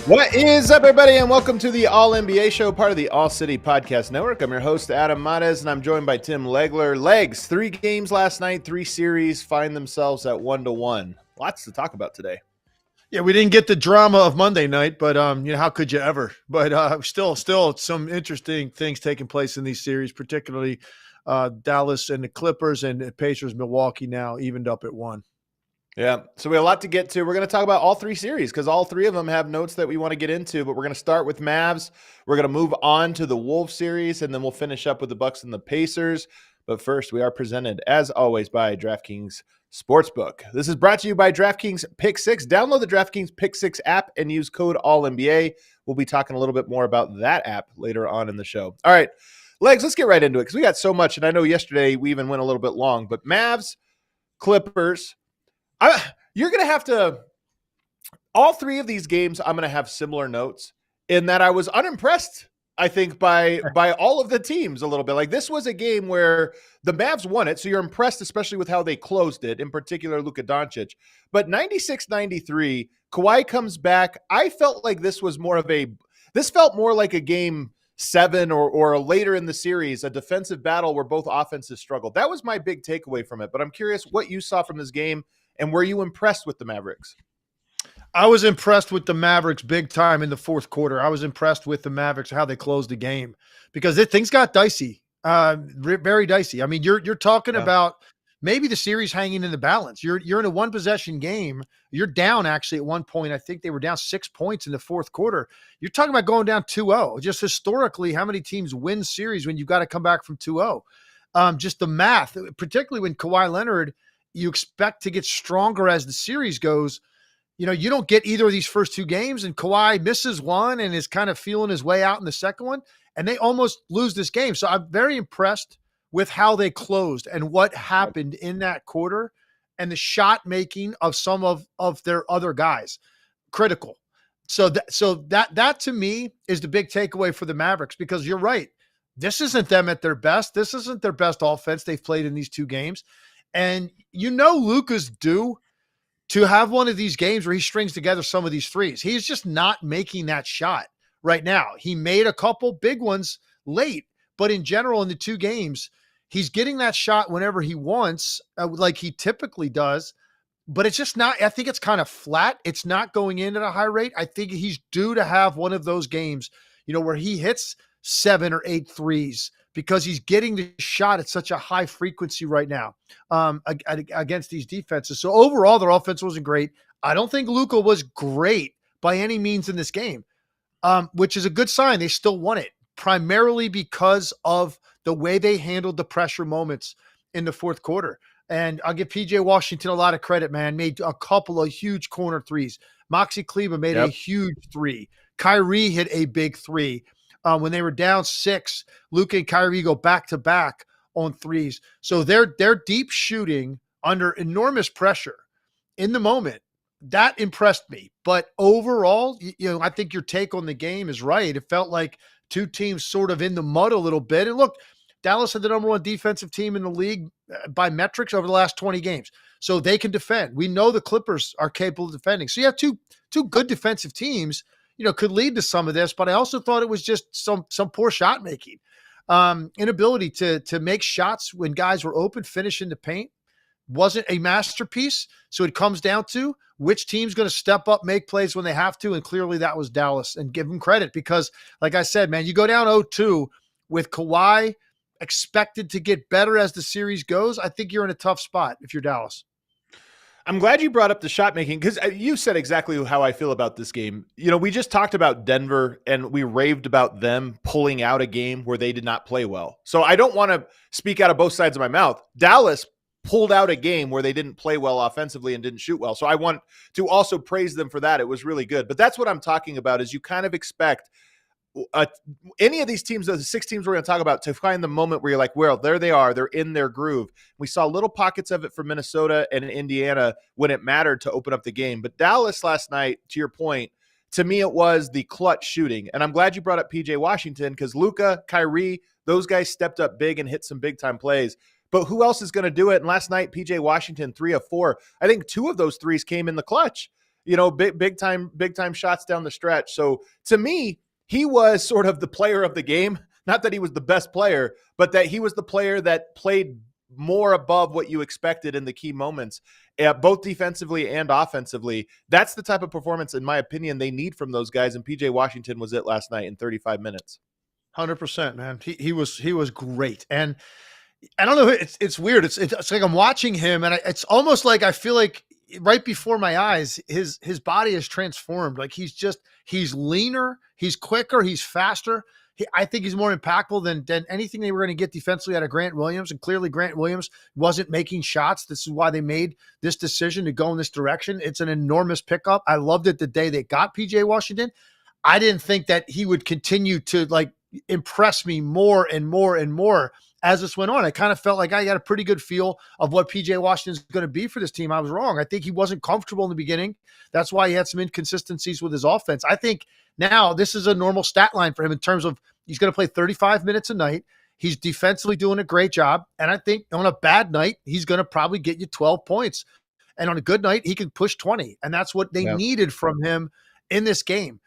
What is up, everybody, and welcome to the All-NBA Show, part of the All-City Podcast Network. I'm your host, Adam Mares, and I'm joined by Tim Legler. Legs, 3 games last night, 3 series find themselves at 1-1. Lots to talk about today. Yeah, we didn't get the drama of Monday night, but how could you ever? But still some interesting things taking place in these series, particularly Dallas and the Clippers and the Pacers, Milwaukee now evened up at 1. Yeah, so we have a lot to get to. We're going to talk about all 3 series because all 3 of them have notes that we want to get into, but we're going to start with Mavs. We're going to move on to the Wolves series, and then we'll finish up with the Bucks and the Pacers. But first, we are presented, as always, by DraftKings Sportsbook. This is brought to you by DraftKings Pick 6. Download the DraftKings Pick 6 app and use code ALLNBA. We'll be talking a little bit more about that app later on in the show. All right, Legs, let's get right into it because we got so much, and I know yesterday we even went a little bit long, but Mavs, Clippers, you're going to have to – all 3 of these games, I'm going to have similar notes in that I was unimpressed, I think, by all of the teams a little bit. Like, this was a game where the Mavs won it, so you're impressed, especially with how they closed it, in particular Luka Doncic. But 96-93, Kawhi comes back. I felt like this was more of a – this felt more like a game 7 or later in the series, a defensive battle where both offenses struggled. That was my big takeaway from it. But I'm curious what you saw from this game. And were you impressed with the Mavericks? I was impressed with the Mavericks big time in the fourth quarter. I was impressed with the Mavericks, how they closed the game, because things got dicey, very dicey. I mean, you're talking about maybe the series hanging in the balance. You're in a 1-possession game. You're down actually at one point. I think they were down 6 points in the fourth quarter. You're talking about going down 2-0. Just historically, how many teams win series when you've got to come back from 2-0? Just the math, particularly when Kawhi Leonard – you expect to get stronger as the series goes. You know, you don't get either of these first 2 games, and Kawhi misses one and is kind of feeling his way out in the second one, and they almost lose this game. So I'm very impressed with how they closed and what happened in that quarter and the shot making of some of their other guys. Critical. So that to me is the big takeaway for the Mavericks, because you're right. This isn't them at their best. This isn't their best offense they've played in these 2 games. And Luka's due to have one of these games where he strings together some of these threes. He's just not making that shot right now. He made a couple big ones late, but in general, in the 2 games, he's getting that shot whenever he wants, like he typically does. But it's just not – I think it's kind of flat. It's not going in at a high rate. I think he's due to have one of those games, where he hits 7 or 8 threes, because he's getting the shot at such a high frequency right now against these defenses. So overall, their offense wasn't great. I don't think Luka was great by any means in this game, which is a good sign. They still won it, primarily because of the way they handled the pressure moments in the fourth quarter. And I'll give P.J. Washington a lot of credit, man. Made a couple of huge corner threes. Maxi Kleber made a huge 3. Kyrie hit a big 3. When they were down 6, Luka and Kyrie go back-to-back on threes. So they're deep shooting under enormous pressure in the moment. That impressed me. But overall, I think your take on the game is right. It felt like 2 teams sort of in the mud a little bit. And look, Dallas had the number 1 defensive team in the league by metrics over the last 20 games. So they can defend. We know the Clippers are capable of defending. So you have two good defensive teams, could lead to some of this, but I also thought it was just some poor shot making, inability to make shots when guys were open, finish in the paint. Wasn't a masterpiece. So it comes down to which team's going to step up, make plays when they have to. And clearly that was Dallas, and give them credit, because like I said, man, you go down 0-2 with Kawhi expected to get better as the series goes. I think you're in a tough spot if you're Dallas. I'm glad you brought up the shot making because you said exactly how I feel about this game. We just talked about Denver and we raved about them pulling out a game where they did not play well. So I don't want to speak out of both sides of my mouth. Dallas pulled out a game where they didn't play well offensively and didn't shoot well. So I want to also praise them for that. It was really good. But that's what I'm talking about is you kind of expect any of these teams, the 6 teams we're going to talk about, to find the moment where you're like, well, there they are. They're in their groove. We saw little pockets of it from Minnesota and Indiana when it mattered to open up the game. But Dallas last night, to your point, to me, it was the clutch shooting. And I'm glad you brought up PJ Washington because Luka, Kyrie, those guys stepped up big and hit some big time plays. But who else is going to do it? And last night, PJ Washington, 3 of 4. I think 2 of those threes came in the clutch, big time shots down the stretch. So to me, he was sort of the player of the game. Not that he was the best player, but that he was the player that played more above what you expected in the key moments, both defensively and offensively. That's the type of performance, in my opinion, they need from those guys. And PJ Washington was it last night in 35 minutes. 100%, man. He was great. And I don't know. It's weird. It's like I'm watching him, and it's almost like I feel like right before my eyes, his body is transformed. Like he's leaner, he's quicker, he's faster. I think he's more impactful than anything they were going to get defensively out of Grant Williams. And clearly Grant Williams wasn't making shots. This is why they made this decision to go in this direction. It's an enormous pickup. I loved it the day they got PJ Washington. I didn't think that he would continue to impress me more and more and more as this went on. I kind of felt like I got a pretty good feel of what PJ Washington's going to be for this team. I was wrong. I think he wasn't comfortable in the beginning. That's why he had some inconsistencies with his offense. I think now this is a normal stat line for him in terms of he's going to play 35 minutes a night. He's defensively doing a great job. And I think on a bad night, he's going to probably get you 12 points. And on a good night, he can push 20. And that's what they needed from him in this game.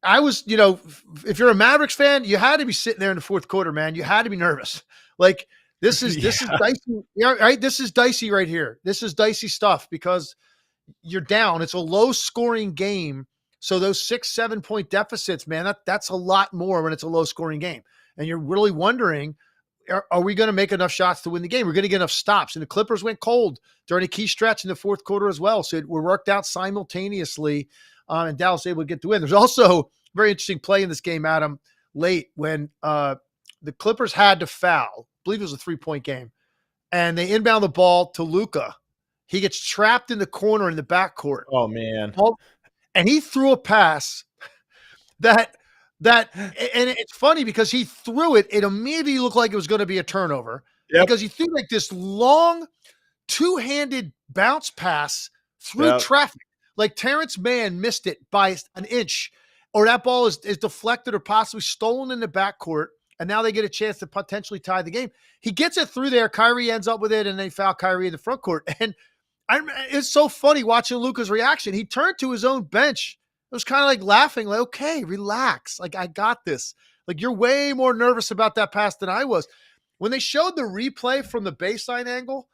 I was, if you're a Mavericks fan, you had to be sitting there in the fourth quarter, man. You had to be nervous. Like this is dicey. Right? This is dicey right here. This is dicey stuff because you're down. It's a low scoring game. So those 6-7 point deficits, man, that's a lot more when it's a low scoring game. And you're really wondering, are we going to make enough shots to win the game? We're going to get enough stops. And the Clippers went cold during a key stretch in the fourth quarter as well. So it worked out simultaneously. And Dallas able to get the win. There's also a very interesting play in this game, Adam, late when the Clippers had to foul. I believe it was a 3-point game. And they inbound the ball to Luka. He gets trapped in the corner in the backcourt. Oh, man. And he threw a pass that and it's funny because he threw it. It immediately looked like it was going to be a turnover because he threw like this long two-handed bounce pass through traffic. Like Terrence Mann missed it by an inch, or that ball is deflected or possibly stolen in the backcourt, and now they get a chance to potentially tie the game. He gets it through there. Kyrie ends up with it, and they foul Kyrie in the front court. And it's so funny watching Luka's reaction. He turned to his own bench. It was kind of like laughing, like, okay, relax. Like, I got this. Like, you're way more nervous about that pass than I was. When they showed the replay from the baseline angle,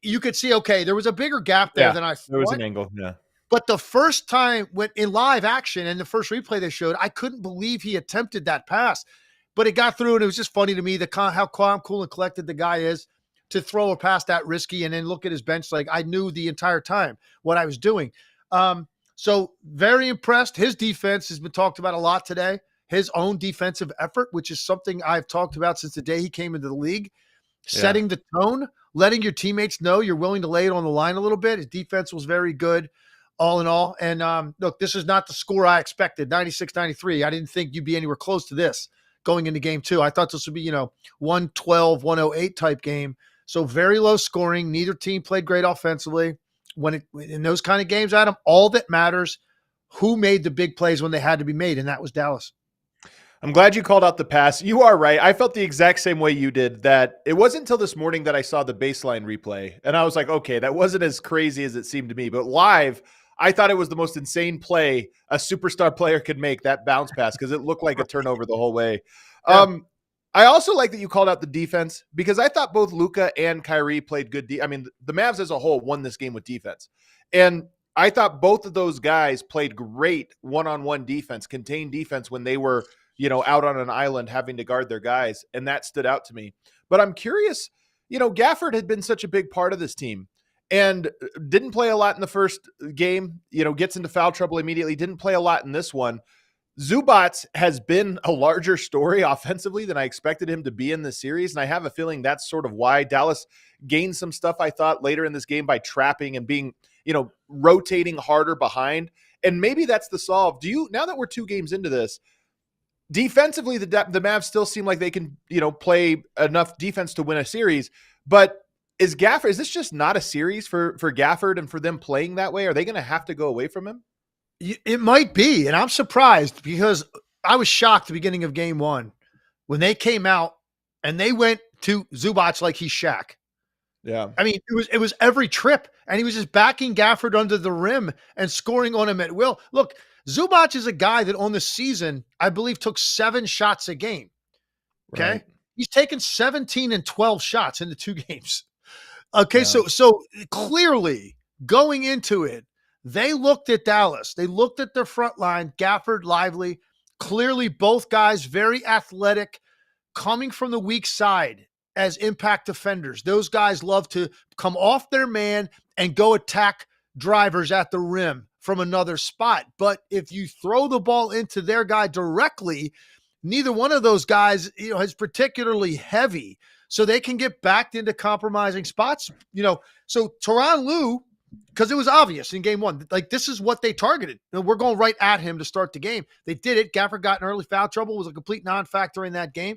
you could see, okay, there was a bigger gap there than I thought. There was an angle, But the first time when in live action and the first replay they showed, I couldn't believe he attempted that pass. But it got through, and it was just funny to me how calm, cool, and collected the guy is to throw a pass that risky and then look at his bench like I knew the entire time what I was doing. So very impressed. His defense has been talked about a lot today. His own defensive effort, which is something I've talked about since the day he came into the league. Setting the tone, letting your teammates know you're willing to lay it on the line a little bit. His defense was very good. All in all. And look, this is not the score I expected, 96-93. I didn't think you'd be anywhere close to this going into game 2. I thought this would be, 112, 108 type game. So very low scoring. Neither team played great offensively. In those kind of games, Adam, all that matters, who made the big plays when they had to be made, and that was Dallas. I'm glad you called out the pass. You are right. I felt the exact same way you did, that it wasn't until this morning that I saw the baseline replay. And I was like, okay, that wasn't as crazy as it seemed to me. But live, I thought it was the most insane play a superstar player could make, that bounce pass, because it looked like a turnover the whole way. Yeah. I also like that you called out the defense, because I thought both Luka and Kyrie played good. The Mavs as a whole won this game with defense. And I thought both of those guys played great one-on-one defense, contained defense when they were, out on an island having to guard their guys. And that stood out to me. But I'm curious, Gafford had been such a big part of this team. and didn't play a lot in the first game, gets into foul trouble immediately, didn't play a lot in this one. Zubac has been a larger story offensively than I expected him to be in this series, and I have a feeling that's sort of why Dallas gained some stuff, I thought, later in this game by trapping and being, rotating harder behind. And maybe that's the solve. Now that we're 2 games into this, defensively, the Mavs still seem like they can, play enough defense to win a series, but is this just not a series for Gafford and for them playing that way? Are they going to have to go away from him? It might be, and I'm surprised because I was shocked at the beginning of game 1 when they came out and they went to Zubac like he's Shaq. Yeah. I mean, it was every trip, and he was just backing Gafford under the rim and scoring on him at will. Look, Zubac is a guy that on the season, I believe, took 7 shots a game. Okay. Right. He's taken 17 and 12 shots in the 2 games. Okay. Yeah. So clearly going into it, they looked at Dallas. They looked at their front line, Gafford, Lively, clearly both guys very athletic, coming from the weak side as impact defenders. Those guys love to come off their man and go attack drivers at the rim from another spot. But if you throw the ball into their guy directly, neither one of those guys, is particularly heavy. So they can get backed into compromising spots. So Tyronn Lue, because it was obvious in game 1, like this is what they targeted. We're going right at him to start the game. They did it. Gafford got in early foul trouble, was a complete non-factor in that game.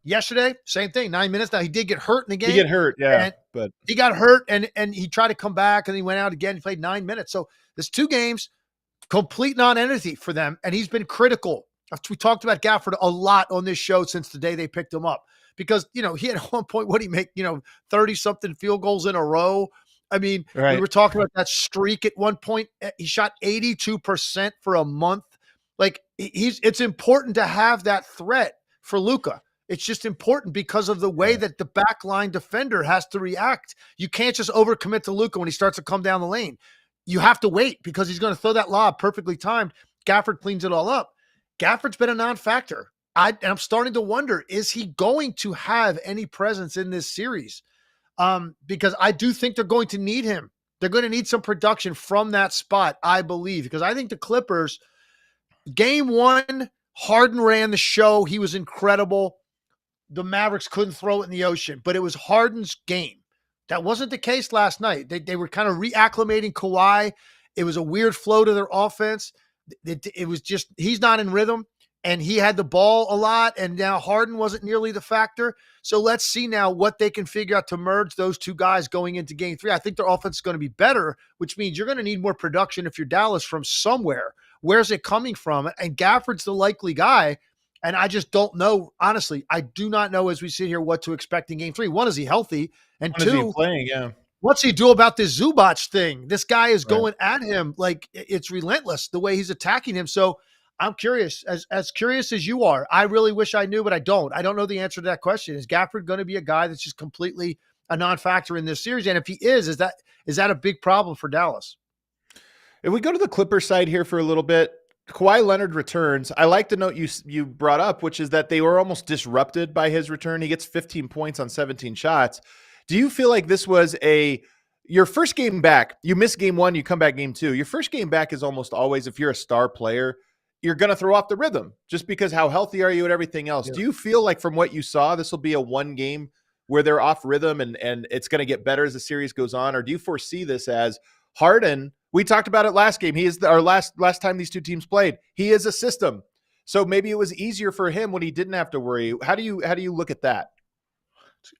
Yesterday, same thing, 9 minutes. Now he did get hurt in the game. He get hurt, yeah. But he got hurt and he tried to come back and he went out again. He played 9 minutes. So there's 2 games, complete non-entity for them. And he's been critical. We talked about Gafford a lot on this show since the day they picked him up. Because, he had at one point, what did he make, 30-something field goals in a row? I mean, right. We were talking about that streak at one point. He shot 82% for a month. Like, it's important to have that threat for Luka. It's just important because of the way that the backline defender has to react. You can't just overcommit to Luka when he starts to come down the lane. You have to wait because he's going to throw that lob perfectly timed. Gafford cleans it all up. Gafford's been a non-factor. I'm starting to wonder, is he going to have any presence in this series? Because I do think they're going to need him. They're going to need some production from that spot, I believe, because I think the Clippers, game 1, Harden ran the show. He was incredible. The Mavericks couldn't throw it in the ocean, but it was Harden's game. That wasn't the case last night. They were kind of reacclimating Kawhi. It was a weird flow to their offense. It was just, he's not in rhythm. And he had the ball a lot, and now Harden wasn't nearly the factor. So let's see now what they can figure out to merge those 2 guys going into game 3. I think their offense is going to be better, which means you're going to need more production if you're Dallas from somewhere. Where's it coming from? And Gafford's the likely guy, and I just don't know. Honestly, I do not know as we sit here what to expect in game 3. 1, is he healthy? And 2, is he playing? Yeah. What's he do about this Zubac thing? This guy is going at him like it's relentless the way he's attacking him. So I'm curious, as curious as you are. I really wish I knew, but I don't. I don't know the answer to that question. Is Gafford going to be a guy that's just completely a non-factor in this series? And if he is that a big problem for Dallas? If we go to the Clippers side here for a little bit, Kawhi Leonard returns. I like the note you brought up, which is that they were almost disrupted by his return. He gets 15 points on 17 shots. Do you feel like this was your first game back? You miss game 1, you come back game 2. Your first game back is almost always, if you're a star player, you're going to throw off the rhythm just because how healthy are you and everything else. Yeah. Do you feel like from what you saw, this will be a 1 game where they're off rhythm and it's going to get better as the series goes on? Or do you foresee this as Harden? We talked about it last game. He is our last time these 2 teams played. He is a system. So maybe it was easier for him when he didn't have to worry. How do you look at that?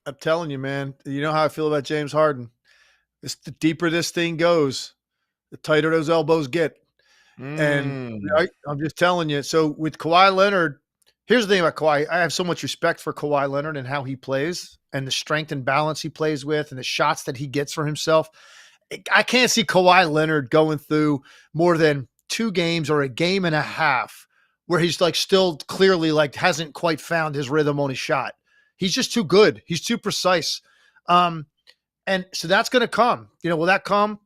I'm telling you, man, you know how I feel about James Harden. The deeper this thing goes, the tighter those elbows get. And I'm just telling you. So with Kawhi Leonard, here's the thing about Kawhi. I have so much respect for Kawhi Leonard and how he plays and the strength and balance he plays with and the shots that he gets for himself. I can't see Kawhi Leonard going through more than 2 games or a game and a half where he's like still clearly like hasn't quite found his rhythm on his shot. He's just too good. He's too precise. And so that's going to come. Will that come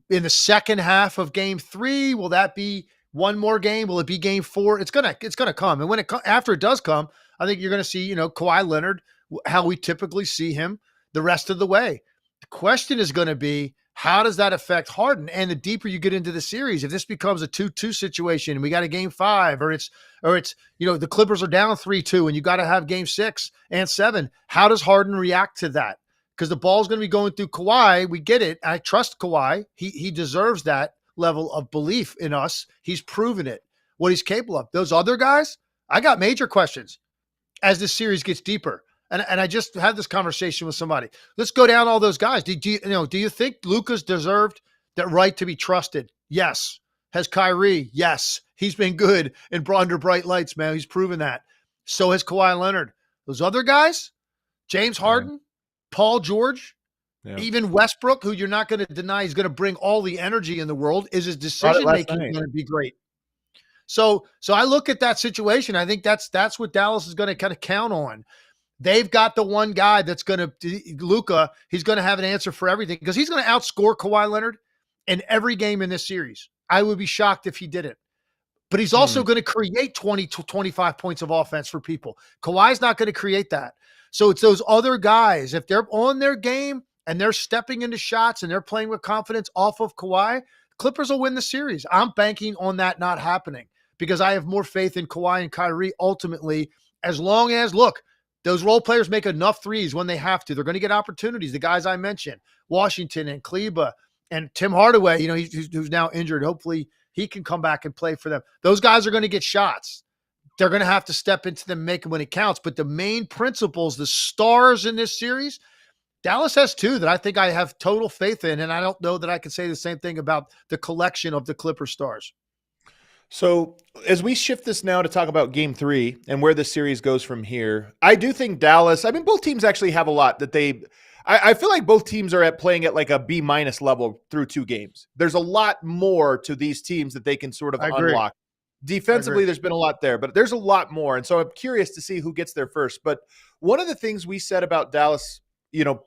in the second half of game 3? Will that be one more game? Will it be game 4? It's gonna come. And when after it does come, I think you're gonna see, Kawhi Leonard, how we typically see him the rest of the way. The question is going to be, how does that affect Harden? And the deeper you get into the series, if this becomes a 2-2 situation and we got a game 5, or it's, the Clippers are down 3-2 and you got to have game 6 and 7, how does Harden react to that? Because the ball's going to be going through Kawhi. We get it. I trust Kawhi. He deserves that level of belief in us. He's proven it, what he's capable of. Those other guys, I got major questions as this series gets deeper. And I just had this conversation with somebody. Let's go down all those guys. Do you think Luka's deserved that right to be trusted? Yes. Has Kyrie? Yes. He's been good and brought under bright lights, man. He's proven that. So has Kawhi Leonard. Those other guys, James Harden, Paul George, even Westbrook, who you're not going to deny he's going to bring all the energy in the world, is his decision-making going to be great? So I look at that situation. I think that's what Dallas is going to kind of count on. They've got the one guy that's going to, Luka, he's going to have an answer for everything because he's going to outscore Kawhi Leonard in every game in this series. I would be shocked if he didn't. But he's also going to create 20 to 25 points of offense for people. Kawhi's not going to create that. So it's those other guys. If they're on their game and they're stepping into shots and they're playing with confidence off of Kawhi, Clippers will win the series. I'm banking on that not happening because I have more faith in Kawhi and Kyrie ultimately, as long as, look, those role players make enough threes when they have to. They're going to get opportunities. The guys I mentioned, Washington and Kleba and Tim Hardaway, who's now injured. Hopefully he can come back and play for them. Those guys are going to get shots. They're going to have to step into them, make them when it counts. But the main principles, the stars in this series, Dallas has 2 that I think I have total faith in, and I don't know that I can say the same thing about the collection of the Clipper stars. So as we shift this now to talk about game 3 and where the series goes from here, I do think Dallas, both teams actually have a lot that I feel like both teams are playing at like a B- level through 2 games. There's a lot more to these teams that they can sort of unlock. Defensively, there's been a lot there, but there's a lot more. And so I'm curious to see who gets there first. But one of the things we said about Dallas,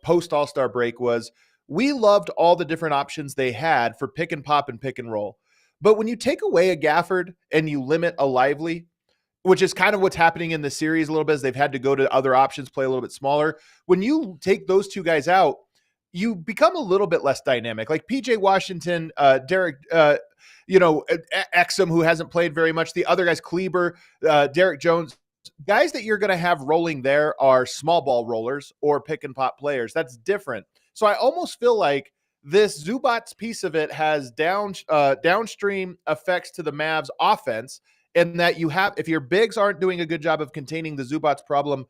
post All-Star break was we loved all the different options they had for pick and pop and pick and roll. But when you take away a Gafford and you limit a Lively, which is kind of what's happening in the series a little bit, as they've had to go to other options, play a little bit smaller. When you take those 2 guys out, you become a little bit less dynamic. Like PJ Washington, Derek, Exum, who hasn't played very much. The other guys, Kleber, Derek Jones, guys that you're going to have rolling there are small ball rollers or pick and pop players. That's different. So I almost feel like this Zubats piece of it has downstream effects to the Mavs offense, and that if your bigs aren't doing a good job of containing the Zubats problem,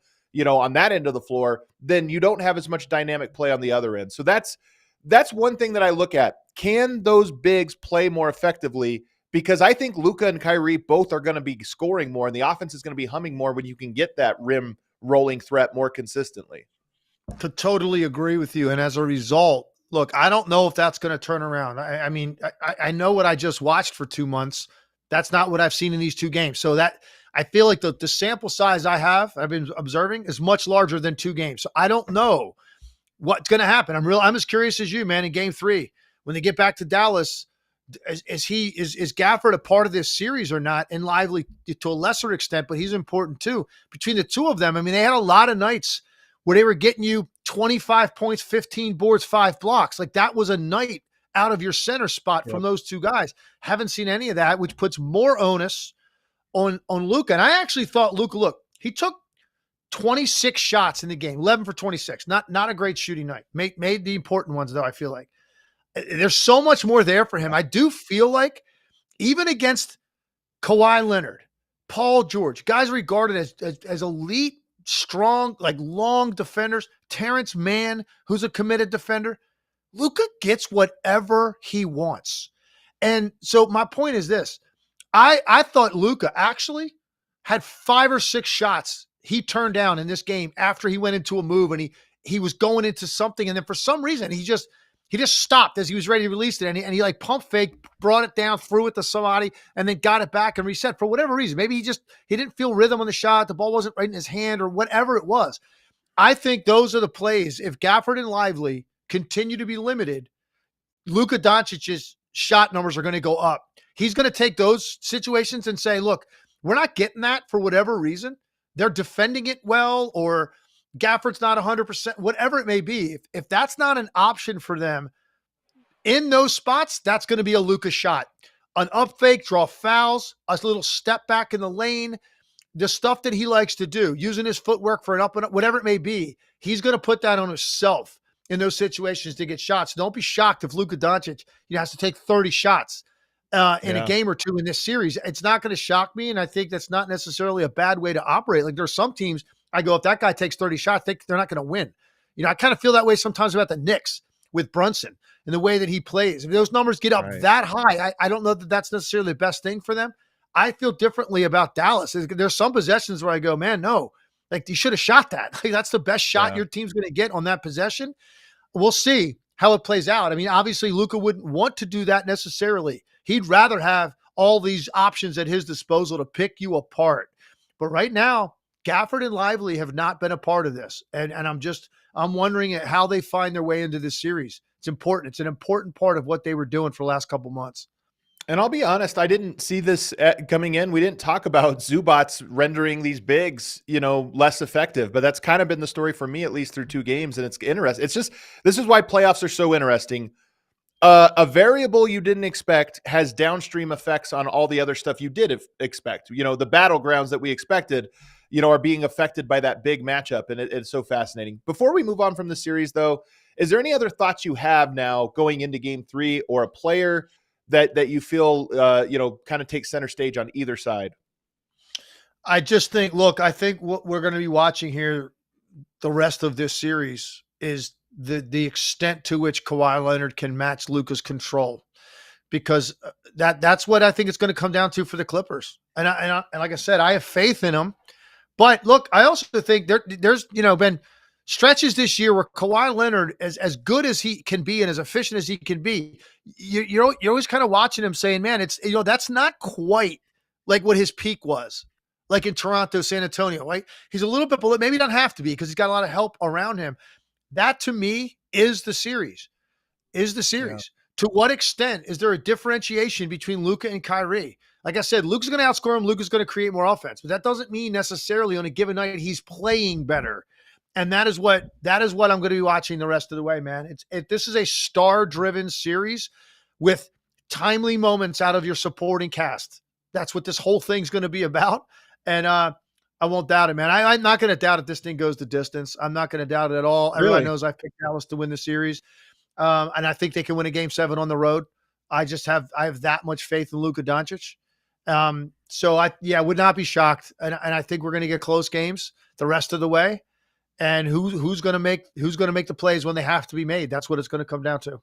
on that end of the floor, then you don't have as much dynamic play on the other end. So that's one thing that I look at. Can those bigs play more effectively? Because I think Luka and Kyrie both are going to be scoring more, and the offense is going to be humming more when you can get that rim rolling threat more consistently. To totally agree with you. And as a result, look, I don't know if that's going to turn around. I know what I just watched for 2 months. That's not what I've seen in these 2 games. So that I feel like the sample size I've been observing is much larger than 2 games. So I don't know what's going to happen. I'm as curious as you, man, in game 3, when they get back to Dallas, is Gafford a part of this series or not? And Lively to a lesser extent, but he's important too. Between the 2 of them, they had a lot of nights where they were getting you 25 points, 15 boards, 5 blocks. Like that was a night out of your center spot from those 2 guys. Haven't seen any of that, which puts more onus on Luka. And I actually thought Luka, look, he took 26 shots in the game, 11 for 26. Not a great shooting night. Made the important ones though, I feel like. There's so much more there for him. I do feel like even against Kawhi Leonard, Paul George, guys regarded as elite, strong, like long defenders, Terrence Mann, who's a committed defender, Luka gets whatever he wants. And so my point is this. I thought Luka actually had 5 or 6 shots he turned down in this game after he went into a move and he was going into something. And then for some reason, he just stopped as he was ready to release it. And he like pump fake, brought it down, threw it to somebody, and then got it back and reset for whatever reason. Maybe he didn't feel rhythm on the shot. The ball wasn't right in his hand or whatever it was. I think those are the plays. If Gafford and Lively continue to be limited, Luka Doncic's shot numbers are going to go up. He's going to take those situations and say, look, we're not getting that for whatever reason. They're defending it well, or Gafford's not 100%, whatever it may be. If that's not an option for them in those spots, that's going to be a Luka shot. An up fake, draw fouls, a little step back in the lane, the stuff that he likes to do, using his footwork for an up and up, whatever it may be, he's going to put that on himself in those situations to get shots. Don't be shocked if Luka Doncic has to take 30 shots in a game or two in this series. It's not going to shock me, and I think that's not necessarily a bad way to operate. Like, there's some teams I go, if that guy takes 30 shots, they're not going to win. I kind of feel that way sometimes about the Knicks with Brunson and the way that he plays. If those numbers get up that high, I don't know that that's necessarily the best thing for them. I feel differently about Dallas. There's some possessions where I go, man, no, like you should have shot that. Like, that's the best shot your team's going to get on that possession. We'll see how it plays out. I mean, obviously Luka wouldn't want to do that necessarily. He'd rather have all these options at his disposal to pick you apart. But right now, Gafford and Lively have not been a part of this. And I'm wondering how they find their way into this series. It's important. It's an important part of what they were doing for the last couple months. And I'll be honest, I didn't see this coming in. We didn't talk about Zubats rendering these bigs, less effective, but that's kind of been the story for me, at least through 2 games. And it's interesting. It's just, this is why playoffs are so interesting. A variable you didn't expect has downstream effects on all the other stuff you did expect. The battlegrounds that we expected, are being affected by that big matchup. And it's so fascinating. Before we move on from the series, though, is there any other thoughts you have now going into game 3, or a player that you feel, kind of takes center stage on either side? I just think, I think what we're going to be watching here the rest of this series is the extent to which Kawhi Leonard can match Luka's control, because that's what I think it's going to come down to for the Clippers. And like I said, I have faith in them. But look, I also think there's been stretches this year where Kawhi Leonard, as good as he can be and as efficient as he can be, you're always kind of watching him saying, man, it's, that's not quite like what his peak was, like in Toronto, San Antonio, right? He's a little bit below, maybe he doesn't have to be because he's got a lot of help around him. That to me is the series, Yeah. To what extent is there a differentiation between Luka and Kyrie? Like I said, Luka's going to outscore him. Luka's going to create more offense, but that doesn't mean necessarily on a given night he's playing better. And that is what I'm going to be watching the rest of the way, man. This is a star-driven series with timely moments out of your supporting cast. That's what this whole thing's going to be about. And I won't doubt it, man. I'm not going to doubt if this thing goes the distance. I'm not going to doubt it at all. Really? Everyone knows I picked Dallas to win the series. And I think they can win a game 7 on the road. I have that much faith in Luka Doncic. So I would not be shocked. And I think we're going to get close games the rest of the way. And who's going to make the plays when they have to be made? That's what it's going to come down to.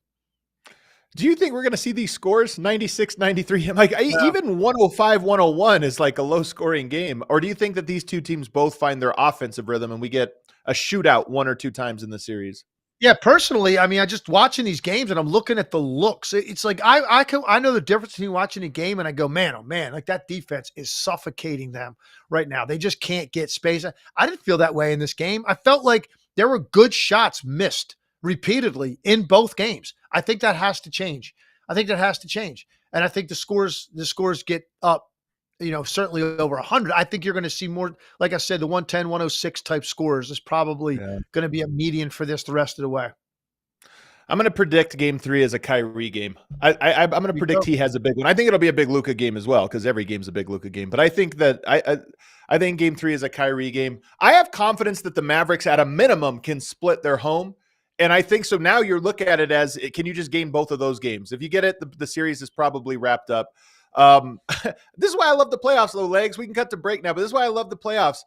Do you think we're going to see these scores 96-93? Like even 105-101 is like a low scoring game. Or do you think that these two teams both find their offensive rhythm and we get a shootout 1 or 2 times in the series? Yeah, personally, I mean, I just watching these games and I'm looking at the looks. It's like I know the difference between watching a game and I go, man, oh man, like that defense is suffocating them right now. They just can't get space. I didn't feel that way in this game. I felt like there were good shots missed repeatedly in both games. I think that has to change. And I think the scores get up, certainly over 100. I think you're going to see more, like I said, the 110, 106 type scores is probably going to be a median for this the rest of the way. I'm going to predict game 3 as a Kyrie game. I'm going to predict he has a big one. I think it'll be a big Luka game as well, because every game's a big Luka game. But I think that I think game 3 is a Kyrie game. I have confidence that the Mavericks at a minimum can split their home. And I think so. Now you're looking at it as, can you just gain both of those games? If you get it, the series is probably wrapped up. This is why I love the playoffs, low legs. We can cut to break now, but this is why I love the playoffs.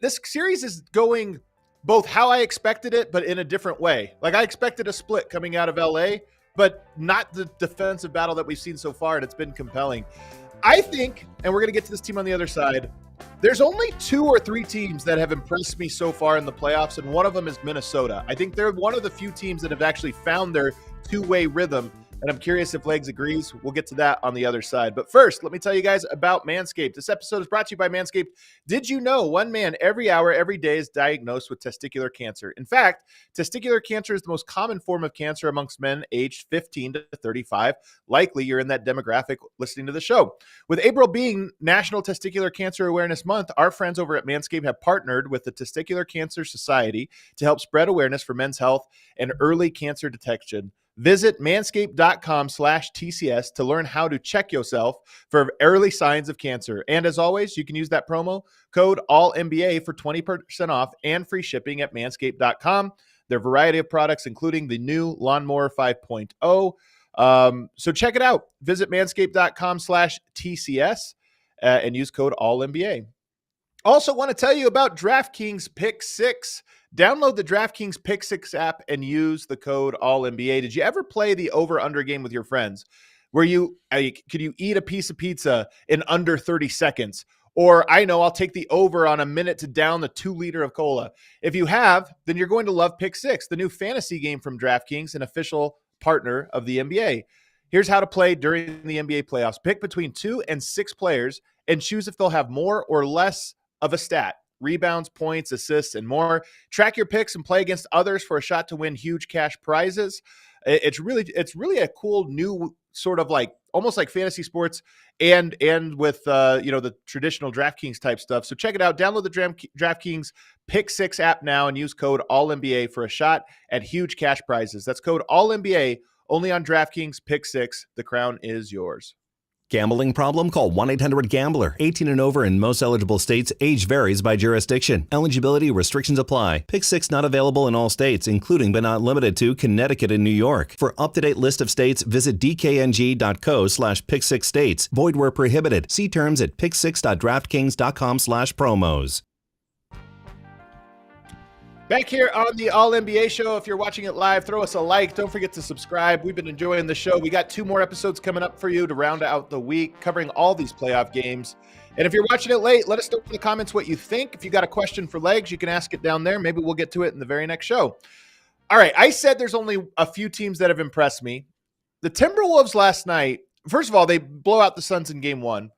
This series is going both how I expected it, but in a different way. Like I expected a split coming out of LA, but not the defensive battle that we've seen so far. And it's been compelling. I think, and we're going to get to this team on the other side, there's only 2 or 3 teams that have impressed me so far in the playoffs, and one of them is Minnesota. I think they're one of the few teams that have actually found their two-way rhythm And I'm curious if Legs agrees. We'll get to that on the other side. But first, let me tell you guys about Manscaped. This episode is brought to you by Manscaped. Did you know one man every hour, every day is diagnosed with testicular cancer? In fact, testicular cancer is the most common form of cancer amongst men aged 15 to 35. Likely you're in that demographic listening to the show. With April being National Testicular Cancer Awareness Month, our friends over at Manscaped have partnered with the Testicular Cancer Society to help spread awareness for men's health and early cancer detection. Visit manscaped.com/TCS to learn how to check yourself for early signs of cancer. And as always, you can use that promo code ALLNBA for 20% off and free shipping at manscaped.com. There are a variety of products, including the new Lawnmower 5.0. So check it out. Visit manscaped.com/TCS and use code ALLNBA. Also want to tell you about DraftKings Pick 6. Download the DraftKings Pick 6 app and use the code ALLNBA. Did you ever play the over-under game with your friends where could you eat a piece of pizza in under 30 seconds? Or I'll take the over on a minute to down the 2 liter of cola. If you have, then you're going to love Pick 6, the new fantasy game from DraftKings, an official partner of the NBA. Here's how to play during the NBA playoffs. Pick between 2 and 6 players and choose if they'll have more or less of a stat: rebounds, points, assists, and more. Track your picks and play against others for a shot to win huge cash prizes. It's really a cool new sort of like almost like fantasy sports and with the traditional DraftKings type stuff. So check it out. Download the DraftKings Pick 6 app now and use code ALLNBA for a shot at huge cash prizes. That's code ALLNBA only on DraftKings Pick 6. The crown is yours. Gambling problem? Call 1-800-GAMBLER. 18 and over in most eligible states. Age varies by jurisdiction. Eligibility restrictions apply. Pick 6 not available in all states, including but not limited to Connecticut and New York. For up-to-date list of states, visit dkng.co/pick6states. Void where prohibited. See terms at pick6.draftkings.com/promos. Back here on the All NBA show. If you're watching it live, throw us a like. Don't forget to subscribe. We've been enjoying the show. We got 2 more episodes coming up for you to round out the week, covering all these playoff games. And if you're watching it late, let us know in the comments what you think. If you got a question for Legs, you can ask it down there. Maybe we'll get to it in the very next show. All right, I said there's only a few teams that have impressed me. The Timberwolves last night, first of all, they blow out the Suns in game 1.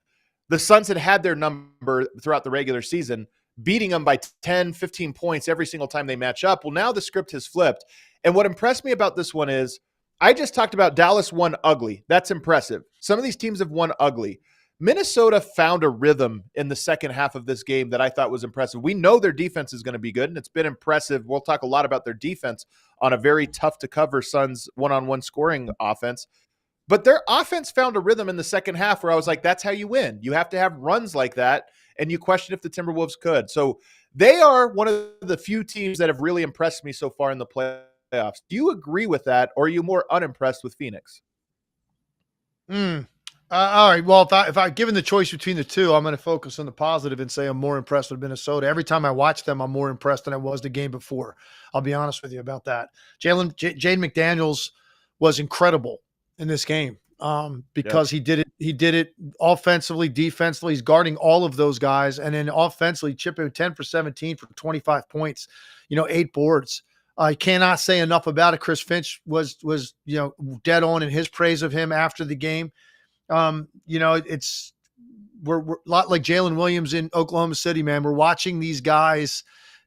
The Suns had their number throughout the regular season, beating them by 10, 15 points every single time they match up. Well, now the script has flipped. And what impressed me about this one is I just talked about Dallas won ugly. That's impressive. Some of these teams have won ugly. Minnesota found a rhythm in the second half of this game that I thought was impressive. We know their defense is going to be good, and it's been impressive. We'll talk a lot about their defense on a very tough-to-cover Suns one-on-one scoring offense. But their offense found a rhythm in the second half where I was like, that's how you win. You have to have runs like that. And you question if the Timberwolves could. So they are one of the few teams that have really impressed me so far in the playoffs. Do you agree with that, or are you more unimpressed with Phoenix? All right. Well, if I given the choice between the two, I'm going to focus on the positive and say I'm more impressed with Minnesota. Every time I watch them, I'm more impressed than I was the game before. I'll be honest with you about that. Jaden McDaniels was incredible in this game. Because he did it offensively, defensively. He's guarding all of those guys. And then offensively, chipping 10 for 17 for 25 points, 8 boards. I cannot say enough about it. Chris Finch was dead on in his praise of him after the game. We're a lot like Jalen Williams in Oklahoma City, man. We're watching these guys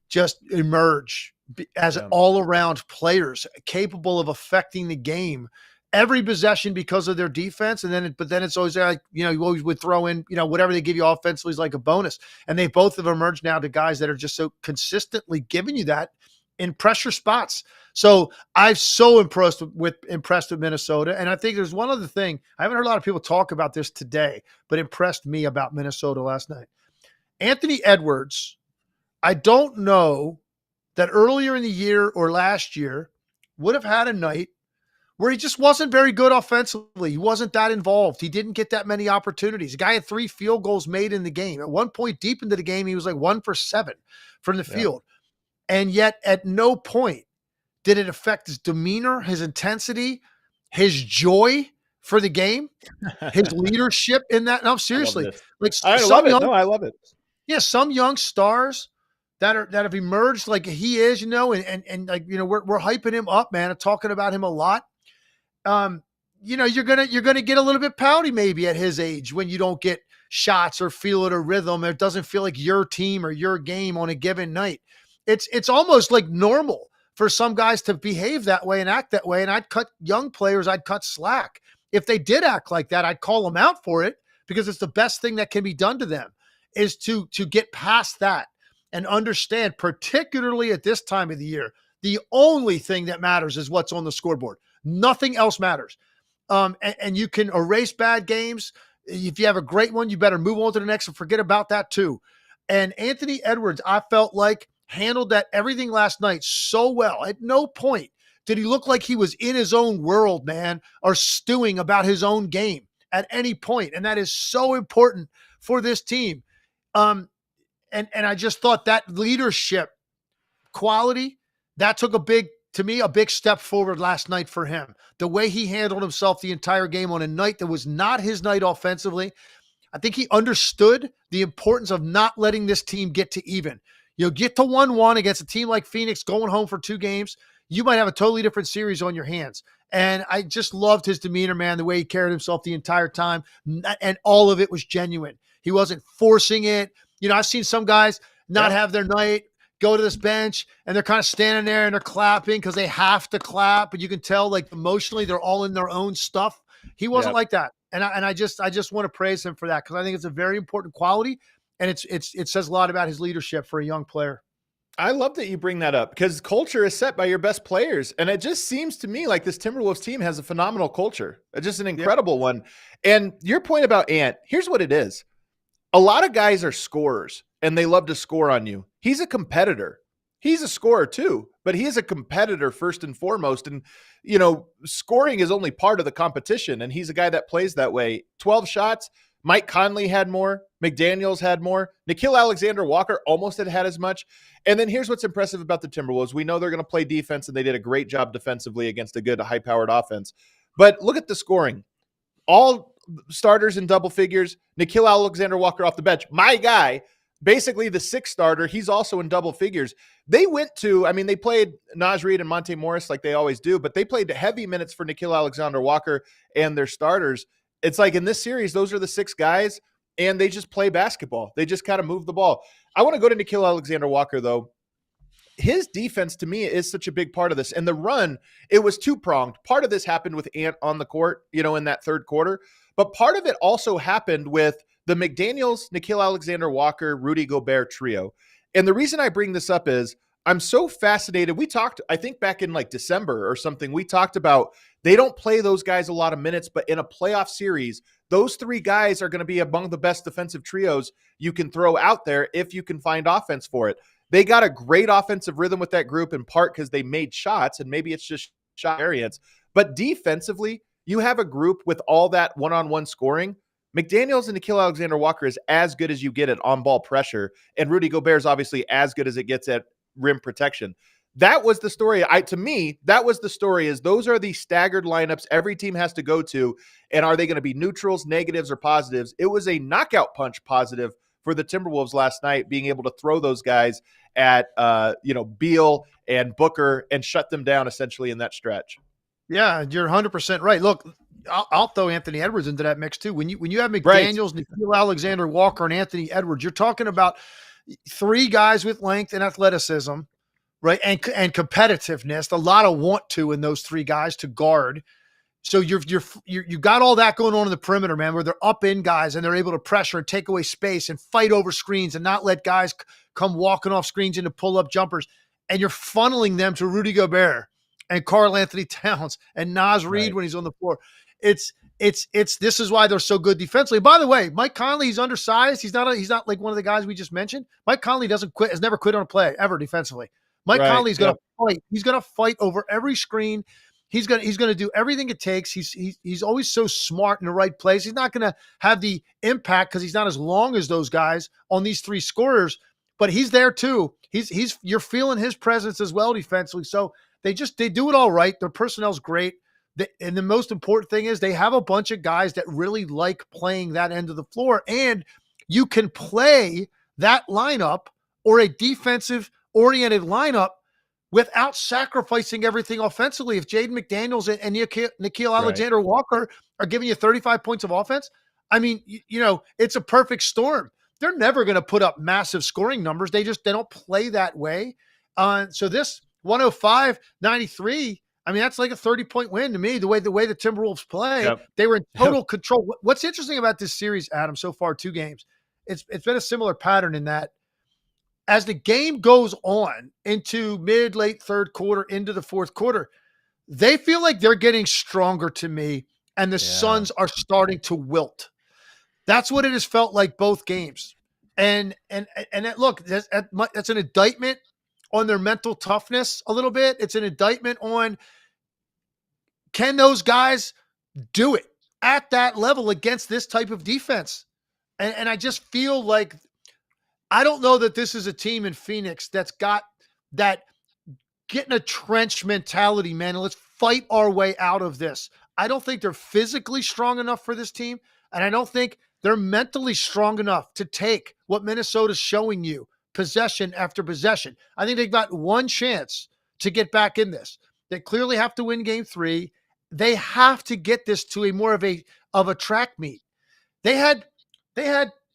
just emerge as all-around players capable of affecting the game every possession because of their defense. But then it's always like, you always would throw in, whatever they give you offensively is like a bonus. And they both have emerged now to guys that are just so consistently giving you that in pressure spots. So I'm so impressed with Minnesota. And I think there's one other thing. I haven't heard a lot of people talk about this today, but impressed me about Minnesota last night. Anthony Edwards, I don't know that earlier in the year or last year would have had a night where he just wasn't very good offensively. He wasn't that involved. He didn't get that many opportunities. The guy had 3 field goals made in the game. At one point deep into the game, he was like 1 for 7 from the field. And yet at no point did it affect his demeanor, his intensity, his joy for the game, his leadership in that. No, seriously. I love it. I love it. Yeah, some young stars that have emerged like he is, and we're hyping him up, man, and talking about him a lot. you're gonna get a little bit pouty maybe at his age when you don't get shots or feel it or rhythm. It doesn't feel like your team or your game on a given night. It's almost like normal for some guys to behave that way and act that way. And I'd cut young players, I'd cut slack. If they did act like that, I'd call them out for it, because it's the best thing that can be done to them, is to get past that and understand, particularly at this time of the year, the only thing that matters is what's on the scoreboard. Nothing else matters. And you can erase bad games. If you have a great one, you better move on to the next and forget about that too. And Anthony Edwards, I felt like, handled that everything last night so well. At no point did he look like he was in his own world, man, or stewing about his own game at any point. And that is so important for this team. And I just thought that leadership quality, that took a big step forward last night for him. The way he handled himself the entire game on a night that was not his night offensively. I think he understood the importance of not letting this team get to even. Get to 1-1 against a team like Phoenix going home for 2 games. You might have a totally different series on your hands. And I just loved his demeanor, man, the way he carried himself the entire time. And all of it was genuine. He wasn't forcing it. I've seen some guys not have their night, go to this bench, and they're kind of standing there and they're clapping because they have to clap. But you can tell, like, emotionally, they're all in their own stuff. He wasn't like that. And I just want to praise him for that, because I think it's a very important quality. And it says a lot about his leadership for a young player. I love that you bring that up, because culture is set by your best players. And it just seems to me like this Timberwolves team has a phenomenal culture. It's just an incredible one. And your point about Ant, here's what it is. A lot of guys are scorers and they love to score on you. He's a competitor. He's a scorer too, but he is a competitor first and foremost. And, scoring is only part of the competition. And he's a guy that plays that way. 12 shots. Mike Conley had more. McDaniels had more. Nickeil Alexander-Walker almost had as much. And then here's what's impressive about the Timberwolves. We know they're going to play defense, and they did a great job defensively against a good, high-powered offense. But look at the scoring. All starters in double figures. Nickeil Alexander-Walker off the bench. My guy, basically the 6th starter, he's also in double figures. They played Naz Reid and Monte Morris like they always do, but they played heavy minutes for Nickeil Alexander-Walker and their starters. It's like in this series, those are the 6 guys, and they just play basketball. They just kind of move the ball. I want to go to Nickeil Alexander-Walker, though. His defense, to me, is such a big part of this. And the run, it was 2-pronged. Part of this happened with Ant on the court, in that third quarter. But part of it also happened with the McDaniels, Nickeil Alexander-Walker, Rudy Gobert trio. And the reason I bring this up is I'm so fascinated. We talked, I think back in like December or something, we talked about they don't play those guys a lot of minutes, but in a playoff series, those 3 guys are going to be among the best defensive trios you can throw out there if you can find offense for it. They got a great offensive rhythm with that group, in part because they made shots, and maybe it's just shot variance. But defensively, you have a group with all that one-on-one scoring. McDaniels and Nickeil Alexander-Walker is as good as you get at on-ball pressure, and Rudy Gobert is obviously as good as it gets at rim protection. That was the story. To me, that was the story, is those are the staggered lineups every team has to go to. And are they going to be neutrals, negatives, or positives? It was a knockout punch positive for the Timberwolves last night, being able to throw those guys at, Beal and Booker and shut them down essentially in that stretch. Yeah, you're 100% right. Look, I'll throw Anthony Edwards into that mix too. When you have McDaniels, Nickeil Alexander-Walker, and Anthony Edwards, you're talking about 3 guys with length and athleticism, right? And competitiveness, a lot of want to in those 3 guys to guard. So you got all that going on in the perimeter, man, where they're up in guys and they're able to pressure and take away space and fight over screens and not let guys come walking off screens into pull-up jumpers. And you're funneling them to Rudy Gobert and Karl Anthony Towns and Naz Reid when he's on the floor. This is why they're so good defensively. By the way, Mike Conley, he's undersized. He's not like one of the guys we just mentioned. Mike Conley has never quit on a play ever defensively. Mike Conley's going to fight. He's going to fight over every screen. He's going to do everything it takes. He's always so smart in the right place. He's not going to have the impact because he's not as long as those guys on these 3 scorers, but he's there too. You're feeling his presence as well defensively. So they do it all right. Their personnel's great. And the most important thing is they have a bunch of guys that really like playing that end of the floor. And you can play that lineup or a defensive oriented lineup without sacrificing everything offensively. If Jaden McDaniels and Nickeil Alexander-Walker are giving you 35 points of offense, I mean, it's a perfect storm. They're never going to put up massive scoring numbers. They don't play that way. So this 105-93, I mean, that's like a 30-point win to me, the way the Timberwolves play. Yep. They were in total control. What's interesting about this series, Adam, so far 2 games, it's been a similar pattern in that as the game goes on into late third quarter, into the fourth quarter, they feel like they're getting stronger to me, and the Suns are starting to wilt. That's what it has felt like both games. And look, that's an indictment on their mental toughness a little bit. It's an indictment on, can those guys do it at that level against this type of defense? And I just feel like, I don't know that this is a team in Phoenix that's got that getting a trench mentality, man. And let's fight our way out of this. I don't think they're physically strong enough for this team. And I don't think they're mentally strong enough to take what Minnesota's showing you possession after possession. I think they've got one chance to get back in this. They clearly have to win game 3. They have to get this to a more of a track meet. They had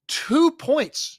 2 points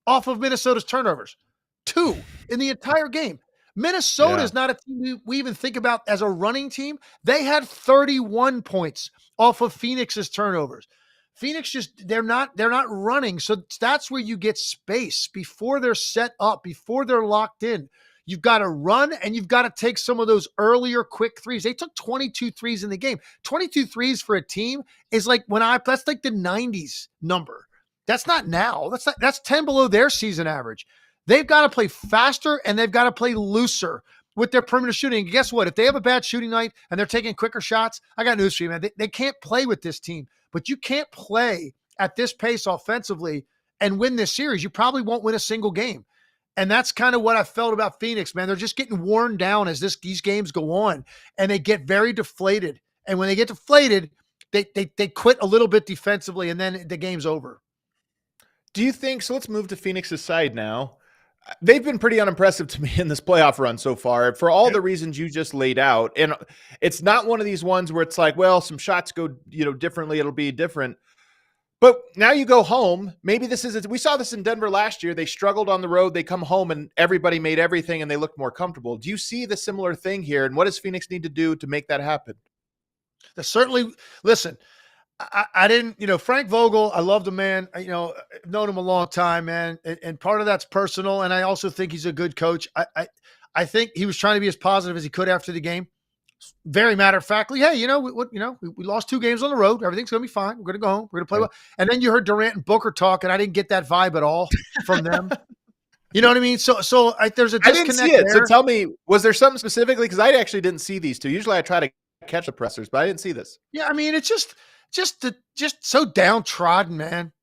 off of Minnesota's turnovers. 2 in the entire game. Minnesota is not a team we even think about as a running team. They had 31 points off of Phoenix's turnovers. Phoenix they're not running. So that's where you get space before they're set up, before they're locked in. You've got to run, and you've got to take some of those earlier quick threes. They took 22 threes in the game. 22 threes for a team is like that's like the 90s number. That's not now. That's 10 below their season average. They've got to play faster, and they've got to play looser with their perimeter shooting. And guess what? If they have a bad shooting night and they're taking quicker shots, I got news for you, man. They can't play with this team. But you can't play at this pace offensively and win this series. You probably won't win a single game. And that's kind of what I felt about Phoenix, man. They're just getting worn down as these games go on, and they get very deflated. And when they get deflated, they quit a little bit defensively, and then the game's over. Do you think, so let's move to Phoenix's side now. They've been pretty unimpressive to me in this playoff run so far for all the reasons you just laid out. And it's not one of these ones where it's like, well, some shots go, differently. It'll be different. But now you go home. Maybe we saw this in Denver last year. They struggled on the road. They come home and everybody made everything and they looked more comfortable. Do you see the similar thing here? And what does Phoenix need to do to make that happen? Certainly, listen, I didn't, Frank Vogel, I love the man. I've known him a long time, man. And part of that's personal. And I also think he's a good coach. I think he was trying to be as positive as he could after the game. Very matter-of-factly, hey, we lost 2 games on the road. Everything's going to be fine. We're going to go home. We're going to play well. And then you heard Durant and Booker talk, and I didn't get that vibe at all from them. You know what I mean? So there's a disconnect. I didn't see it. There. So tell me, was there something specifically? Because I actually didn't see these 2. Usually I try to catch the pressers, but I didn't see this. Yeah, I mean, it's just so downtrodden, man.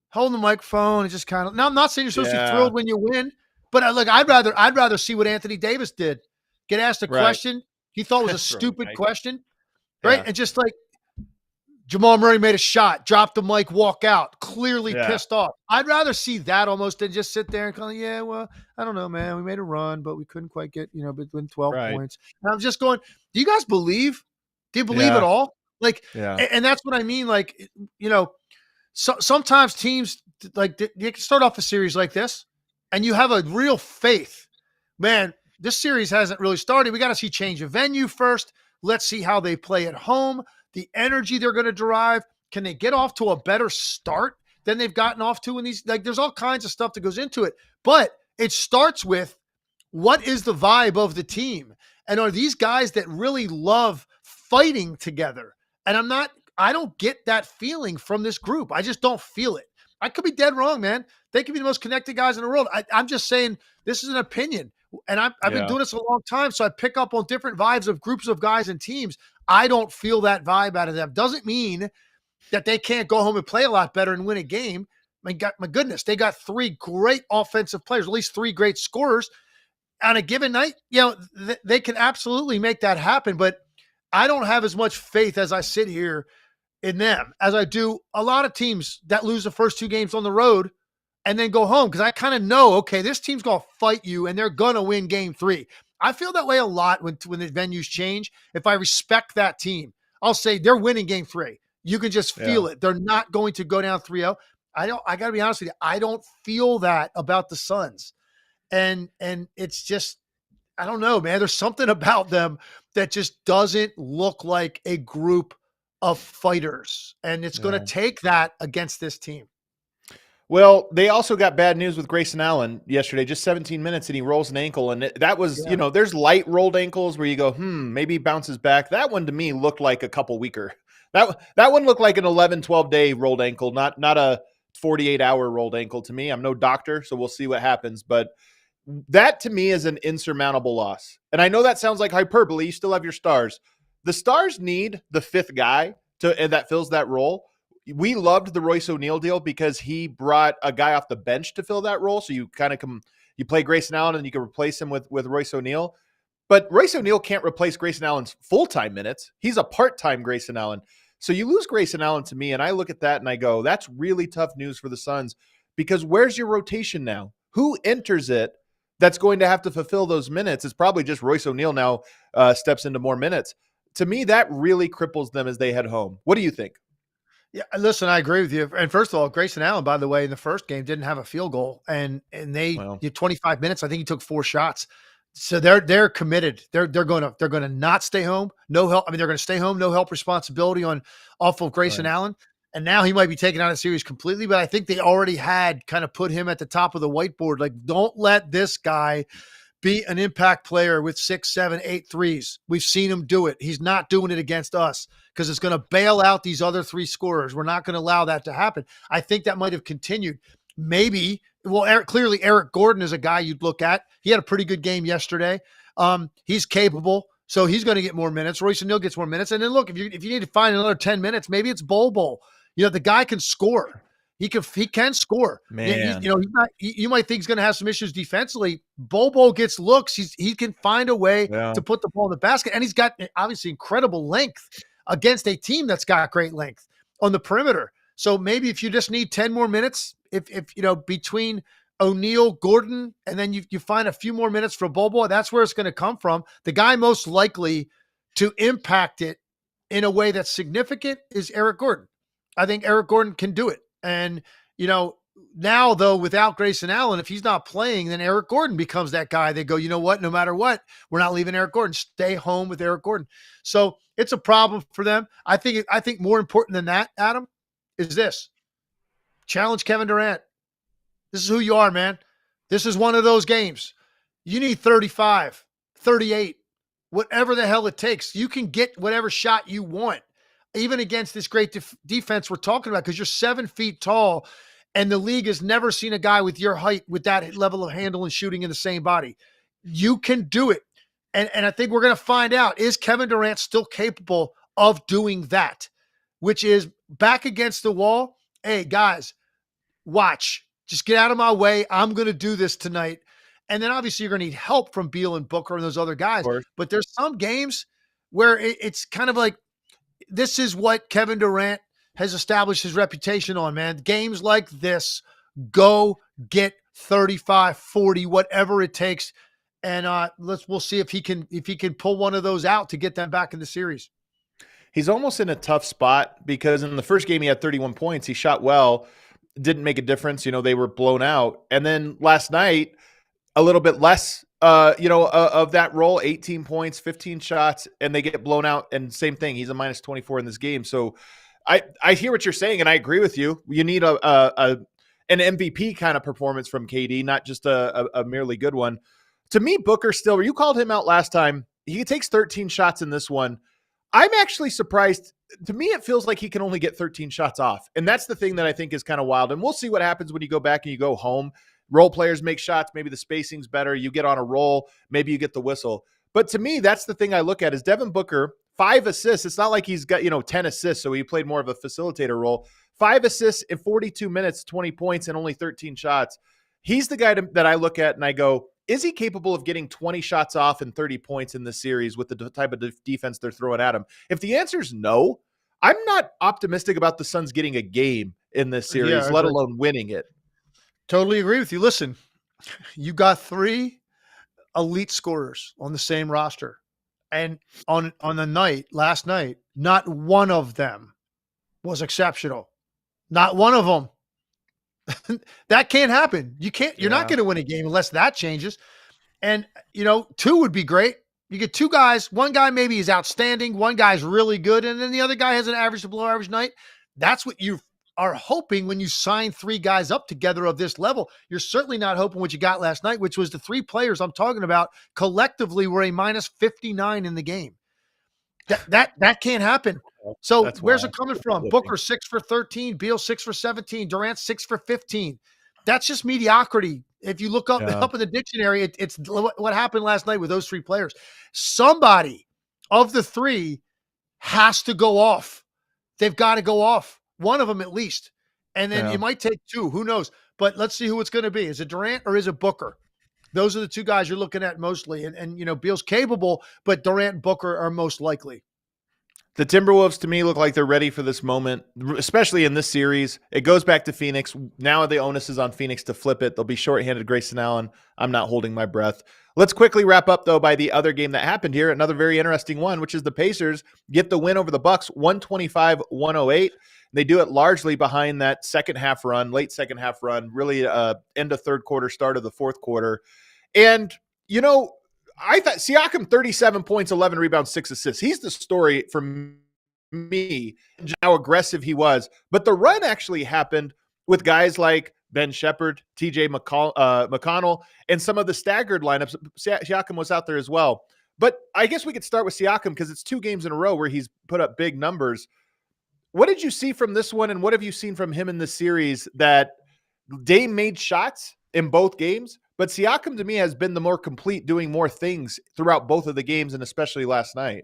Holding the microphone and just kind of. Now, I'm not saying you're supposed to be thrilled when you win, but I'd rather see what Anthony Davis did. Get asked a question he thought was a stupid question, right? Yeah. And just like Jamal Murray made a shot, dropped the mic, walk out, clearly pissed off. I'd rather see that almost than just sit there and go, well, I don't know, man. We made a run, but we couldn't quite get, between 12 points. And I'm just going, do you guys believe? Do you believe at all? Like, and that's what I mean. Like, sometimes teams, like, you can start off a series like this and you have a real faith, man. This series hasn't really started. We got to see change of venue first. Let's see how they play at home, the energy they're going to derive. Can they get off to a better start than they've gotten off to in these? Like, there's all kinds of stuff that goes into it. But it starts with, what is the vibe of the team? And are these guys that really love fighting together? And I don't get that feeling from this group. I just don't feel it. I could be dead wrong, man. They could be the most connected guys in the world. I'm just saying, this is an opinion. And I've been doing this a long time, so I pick up on different vibes of groups of guys and teams. I don't feel that vibe out of them. Doesn't mean that they can't go home and play a lot better and win a game. My goodness, they got 3 great offensive players, at least 3 great scorers on a given night. They can absolutely make that happen, but I don't have as much faith as I sit here in them as I do a lot of teams that lose the first 2 games on the road and then go home, because I kind of know, okay, this team's going to fight you and they're going to win game 3. I feel that way a lot when the venues change. If I respect that team, I'll say they're winning game 3. You can just feel it. They're not going to go down 3-0. I got to be honest with you. I don't feel that about the Suns. And it's just, I don't know, man. There's something about them that just doesn't look like a group of fighters. And it's going to take that against this team. Well, they also got bad news with Grayson Allen yesterday, just 17 minutes, and he rolls an ankle. And that was, there's light rolled ankles where you go, maybe he bounces back. That one to me looked like a couple weaker. That one looked like an 11, 12-day rolled ankle, not a 48-hour rolled ankle to me. I'm no doctor, so we'll see what happens. But that to me is an insurmountable loss. And I know that sounds like hyperbole. You still have your stars. The Stars need the 5th guy that fills that role. We loved the Royce O'Neal deal because he brought a guy off the bench to fill that role. So you kind of you play Grayson Allen and you can replace him with Royce O'Neal. But Royce O'Neal can't replace Grayson Allen's full-time minutes. He's a part-time Grayson Allen. So you lose Grayson Allen to me, and I look at that and I go, that's really tough news for the Suns because where's your rotation now? Who enters it that's going to have to fulfill those minutes? It's probably just Royce O'Neal now steps into more minutes. To me, that really cripples them as they head home. What do you think? Yeah, listen, I agree with you. And first of all, Grayson Allen, by the way, in the first game didn't have a field goal, and they 25 minutes. I think he took 4 shots. So they're committed. They're going to not stay home. No help. I mean, they're going to stay home. No help responsibility off of Grayson Allen. And now he might be taken out of the series completely. But I think they already had kind of put him at the top of the whiteboard. Like, don't let this guy be an impact player with 6, 7, 8 threes. We've seen him do it. He's not doing it against us because it's going to bail out these other 3 scorers. We're not going to allow that to happen. I think that might have continued. Maybe, clearly Eric Gordon is a guy you'd look at. He had a pretty good game yesterday. He's capable, so he's going to get more minutes. Royce O'Neal gets more minutes. And then look, if you need to find another 10 minutes, maybe it's Bol. The guy can score. He can score. Man. You might think he's going to have some issues defensively. Bol gets looks. He can find a way to put the ball in the basket. And he's got obviously incredible length against a team that's got great length on the perimeter. So maybe if you just need 10 more minutes, if between O'Neal, Gordon, and then you find a few more minutes for Bol, that's where it's going to come from. The guy most likely to impact it in a way that's significant is Eric Gordon. I think Eric Gordon can do it. And, now though, without Grayson Allen, if he's not playing, then Eric Gordon becomes that guy. They go, you know what, no matter what, we're not leaving Eric Gordon. Stay home with Eric Gordon. So it's a problem for them. I think more important than that, Adam, is this. Challenge Kevin Durant. This is who you are, man. This is one of those games. You need 35, 38, whatever the hell it takes. You can get whatever shot you want, even against this great defense we're talking about, because you're 7 feet tall, and the league has never seen a guy with your height with that level of handle and shooting in the same body. You can do it. And I think we're going to find out, is Kevin Durant still capable of doing that, which is back against the wall? Hey, guys, watch. Just get out of my way. I'm going to do this tonight. And then obviously you're going to need help from Beal and Booker and those other guys. But there's some games where it's kind of like, this is what Kevin Durant has established his reputation on, man. Games like this, go get 35, 40, whatever it takes. And we'll see if he can pull one of those out to get them back in the series. He's almost in a tough spot because in the first game he had 31 points. He shot well, didn't make a difference. They were blown out. And then last night, a little bit less, of that role, 18 points, 15 shots, and they get blown out. And same thing, he's a minus 24 in this game. So I hear what you're saying, and I agree with you. You need an MVP kind of performance from KD, not just a merely good one. To me, Booker still, you called him out last time. He takes 13 shots in this one. I'm actually surprised. To me, it feels like he can only get 13 shots off. And that's the thing that I think is kind of wild. And we'll see what happens when you go back and you go home. Role players make shots. Maybe the spacing's better. You get on a roll. Maybe you get the whistle. But to me, that's the thing I look at is Devin Booker, 5 assists. It's not like he's got, 10 assists, so he played more of a facilitator role. 5 assists in 42 minutes, 20 points, and only 13 shots. He's the guy that I look at and I go, is he capable of getting 20 shots off and 30 points in this series with the type of defense they're throwing at him? If the answer is no, I'm not optimistic about the Suns getting a game in this series, let alone winning it. Totally agree with you. Listen, you got 3 elite scorers on the same roster. And on the night, last night, not one of them was exceptional. Not one of them. That can't happen. You're not going to win a game unless that changes. And, two would be great. You get two guys. One guy maybe is outstanding. One guy's really good. And then the other guy has an average to below average night. That's what you are hoping when you sign three guys up together of this level. You're certainly not hoping what you got last night, which was the three players I'm talking about collectively were a minus 59 in the game. That can't happen. So where's it coming from? Booker 6 for 13, Beal 6 for 17, Durant 6 for 15. That's just mediocrity. If you look up in the dictionary, it's what happened last night with those three players. Somebody of the three has to go off. They've got to go off. One of them at least. And then it might take two. Who knows? But let's see who it's going to be. Is it Durant or is it Booker? Those are the two guys you're looking at mostly. And Beal's capable, but Durant and Booker are most likely. The Timberwolves, to me, look like they're ready for this moment, especially in this series. It goes back to Phoenix. Now the onus is on Phoenix to flip it. They'll be shorthanded Grayson Allen. I'm not holding my breath. Let's quickly wrap up, though, by the other game that happened here. Another very interesting one, which is the Pacers get the win over the Bucks, 125-108. They do it largely behind that late second half run, really end of third quarter, start of the fourth quarter. And, I thought Siakam, 37 points, 11 rebounds, 6 assists. He's the story for me, how aggressive he was. But the run actually happened with guys like Ben Shepherd, TJ McConnell, and some of the staggered lineups. Siakam was out there as well. But I guess we could start with Siakam because it's 2 games in a row where he's put up big numbers. What did you see from this one, and what have you seen from him in this series that Dame made shots in both games? But Siakam, to me, has been the more complete, doing more things throughout both of the games, and especially last night.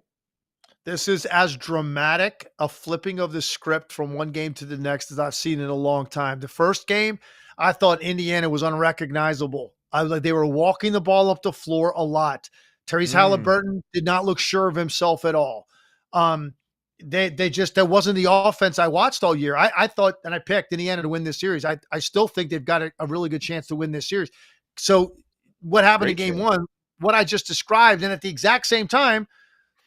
This is as dramatic a flipping of the script from one game to the next as I've seen in a long time. The first game, I thought Indiana was unrecognizable. They were walking the ball up the floor a lot. Tyrese Halliburton did not look sure of himself at all. That wasn't the offense I watched all year. I thought, and I picked Indiana to win this series. I still think they've got a really good chance to win this series. So what happened in game one, what I just described, and at the exact same time,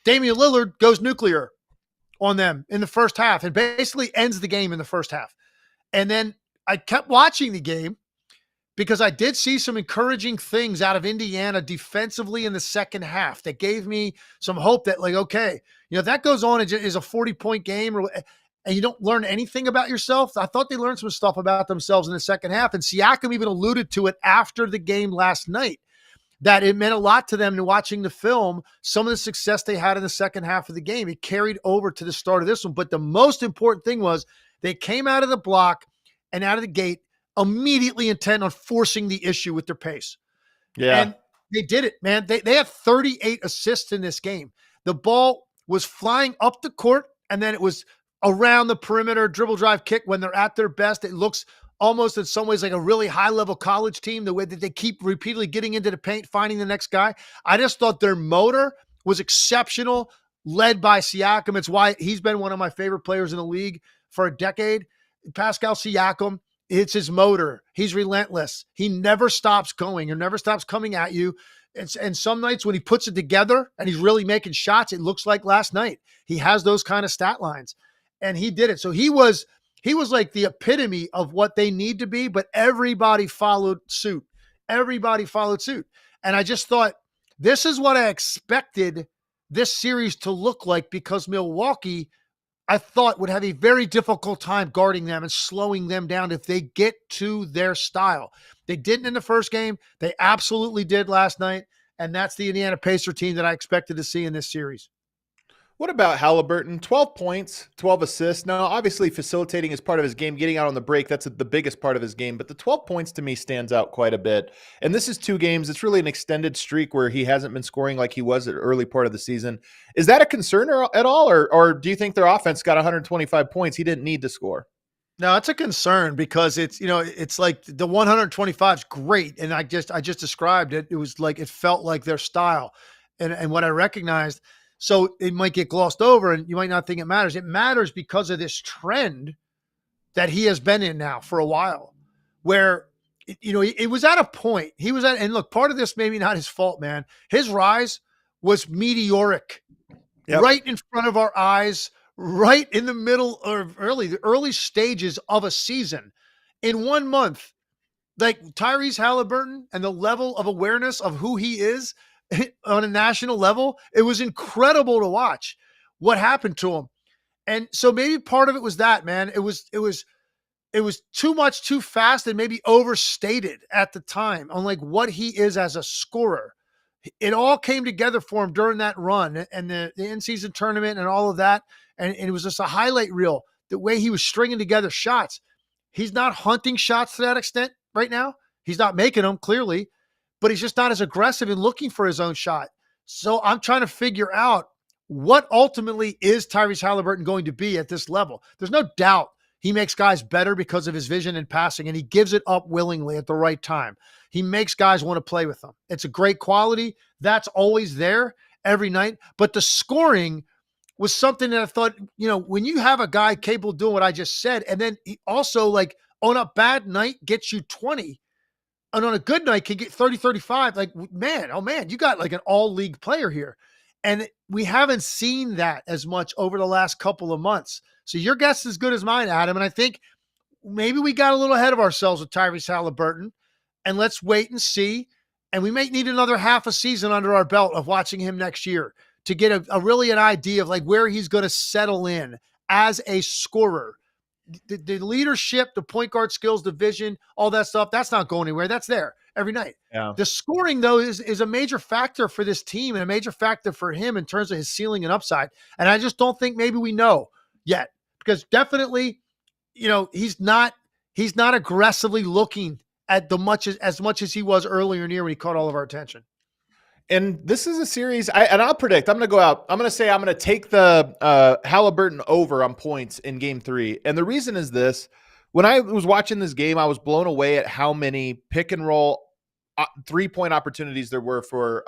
Damian Lillard goes nuclear on them in the first half and basically ends the game in the first half. And then I kept watching the game because I did see some encouraging things out of Indiana defensively in the second half that gave me some hope that, okay, if that goes on, it is a 40-point game and you don't learn anything about yourself. I thought they learned some stuff about themselves in the second half. And Siakam even alluded to it after the game last night, that it meant a lot to them in watching the film, some of the success they had in the second half of the game. It carried over to the start of this one. But the most important thing was they came out of the block and out of the gate immediately intent on forcing the issue with their pace. Yeah. And they did it, man. They had 38 assists in this game. The ball was flying up the court, and then it was around the perimeter, dribble, drive, kick. When they're at their best, it looks almost in some ways like a really high-level college team, the way that they keep repeatedly getting into the paint, finding the next guy. I just thought their motor was exceptional, led by Siakam. It's why he's been one of my favorite players in the league for a decade. Pascal Siakam, it's his motor. He's relentless. He never stops going or never stops coming at you. And some nights when he puts it together and he's really making shots, it looks like last night. He has those kind of stat lines. And he did it. So he was like the epitome of what they need to be, but everybody followed suit. Everybody followed suit. And I just thought, this is what I expected this series to look like, because Milwaukee, I thought, would have a very difficult time guarding them and slowing them down if they get to their style. They didn't in the first game. They absolutely did last night. And that's the Indiana Pacer team that I expected to see in this series. What about Halliburton? 12 points, 12 assists. Now, obviously, facilitating is part of his game. Getting out on the break, that's the biggest part of his game. But the 12 points to me stands out quite a bit. And this is 2 games. It's really an extended streak where he hasn't been scoring like he was at the early part of the season. Is that a concern at all? Or do you think their offense got 125 points? He didn't need to score. No, it's a concern because it's like the 125 is great. And I just described it. It was like, it felt like their style. And what I recognized, so it might get glossed over and you might not think it matters. It matters because of this trend that he has been in now for a while, where it was at a point and look, part of this maybe not his fault, man. His rise was meteoric, right in front of our eyes, right in the middle of the early stages of a season. In 1 month, like Tyrese Halliburton and the level of awareness of who he is on a national level, it was incredible to watch what happened to him. And so maybe part of it was that, man. It was too much, too fast, and maybe overstated at the time on like what he is as a scorer. It all came together for him during that run and the in-season tournament and all of that. And it was just a highlight reel, the way he was stringing together shots. He's not hunting shots to that extent right now. He's not making them, clearly, but he's just not as aggressive in looking for his own shot. So I'm trying to figure out what ultimately is Tyrese Halliburton going to be at this level. There's no doubt he makes guys better because of his vision and passing, and he gives it up willingly at the right time. He makes guys want to play with him. It's a great quality. That's always there every night. But the scoring was something that I thought, when you have a guy capable of doing what I just said, and then he also, like, on a bad night gets you 20, and on a good night can get 30, 35, like, man, you got like an all-league player here. And we haven't seen that as much over the last couple of months. So your guess is as good as mine, Adam. And I think maybe we got a little ahead of ourselves with Tyrese Halliburton, and let's wait and see. And we may need another half a season under our belt of watching him next year to get a really an idea of like where he's going to settle in as a scorer. The leadership, the point guard skills, the vision, all that stuff, that's not going anywhere. That's there every night. Yeah. The scoring, though, is a major factor for this team and a major factor for him in terms of his ceiling and upside. And I just don't think maybe we know yet, because definitely, he's not aggressively looking at as much as he was earlier in the year when he caught all of our attention. And this is a series, I'll predict, I'm going to go out. I'm going to take the Halliburton over on points in game 3. And the reason is this. When I was watching this game, I was blown away at how many pick and roll 3-point opportunities there were for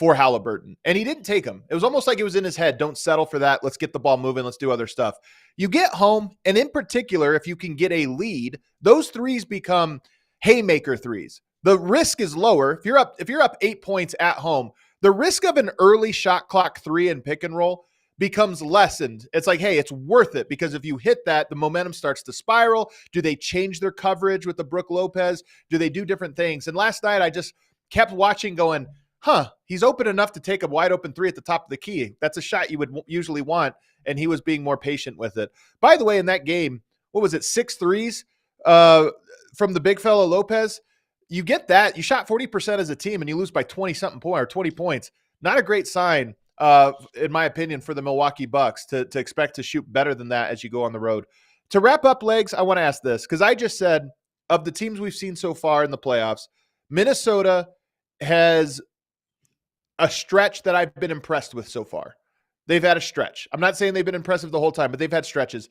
Halliburton. And he didn't take them. It was almost like it was in his head. Don't settle for that. Let's get the ball moving. Let's do other stuff. You get home, and in particular, if you can get a lead, those threes become haymaker threes. The risk is lower. If you're up 8 points at home, the risk of an early shot clock 3 and pick and roll becomes lessened. It's like, hey, it's worth it, because if you hit that, the momentum starts to spiral. Do they change their coverage with the Brook Lopez? Do they do different things? And last night I just kept watching going, he's open enough to take a wide open 3 at the top of the key. That's a shot you would usually want. And he was being more patient with it. By the way, in that game, what was it? 6 threes from the big fella Lopez. You get that. You shot 40% as a team and you lose by 20 points. Not a great sign, in my opinion, for the Milwaukee Bucks to expect to shoot better than that as you go on the road. To wrap up, Legs, I want to ask this, because I just said of the teams we've seen so far in the playoffs, Minnesota has a stretch that I've been impressed with so far. They've had a stretch. I'm not saying they've been impressive the whole time, but they've had stretches.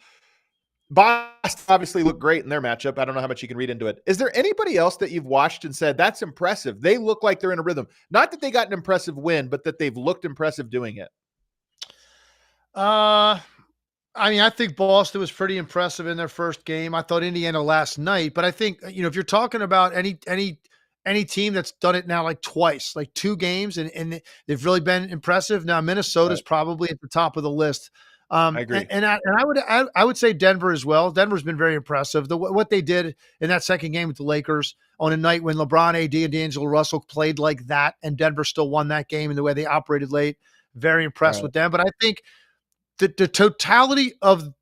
Boston obviously looked great in their matchup. I don't know how much you can read into it. Is there anybody else that you've watched and said, that's impressive? They look like they're in a rhythm. Not that they got an impressive win, but that they've looked impressive doing it. I think Boston was pretty impressive in their first game. I thought Indiana last night, but I think, if you're talking about any team that's done it now like twice, like 2 games, and they've really been impressive. Now Minnesota's probably at the top of the list. I agree. And I would say Denver as well. Denver's been very impressive. What they did in that second game with the Lakers on a night when LeBron, AD, and D'Angelo Russell played like that, and Denver still won that game in the way they operated late. Very impressed with them. But I think the totality of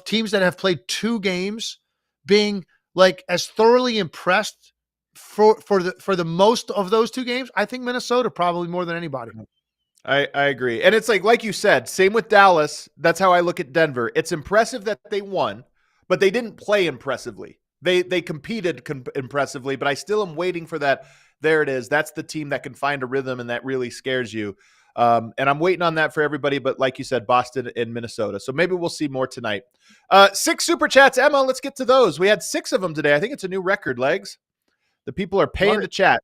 teams that have played 2 games being like as thoroughly impressed for the most of those 2 games, I think Minnesota probably more than anybody. I agree. And it's like you said, same with Dallas. That's how I look at Denver. It's impressive that they won, but they didn't play impressively. They competed impressively, but I still am waiting for that. There it is. That's the team that can find a rhythm, and that really scares you. And I'm waiting on that for everybody, but like you said, Boston and Minnesota. So maybe we'll see more tonight. 6 super chats. Emma, let's get to those. We had 6 of them today. I think it's a new record, Legs. The people are paying to chat.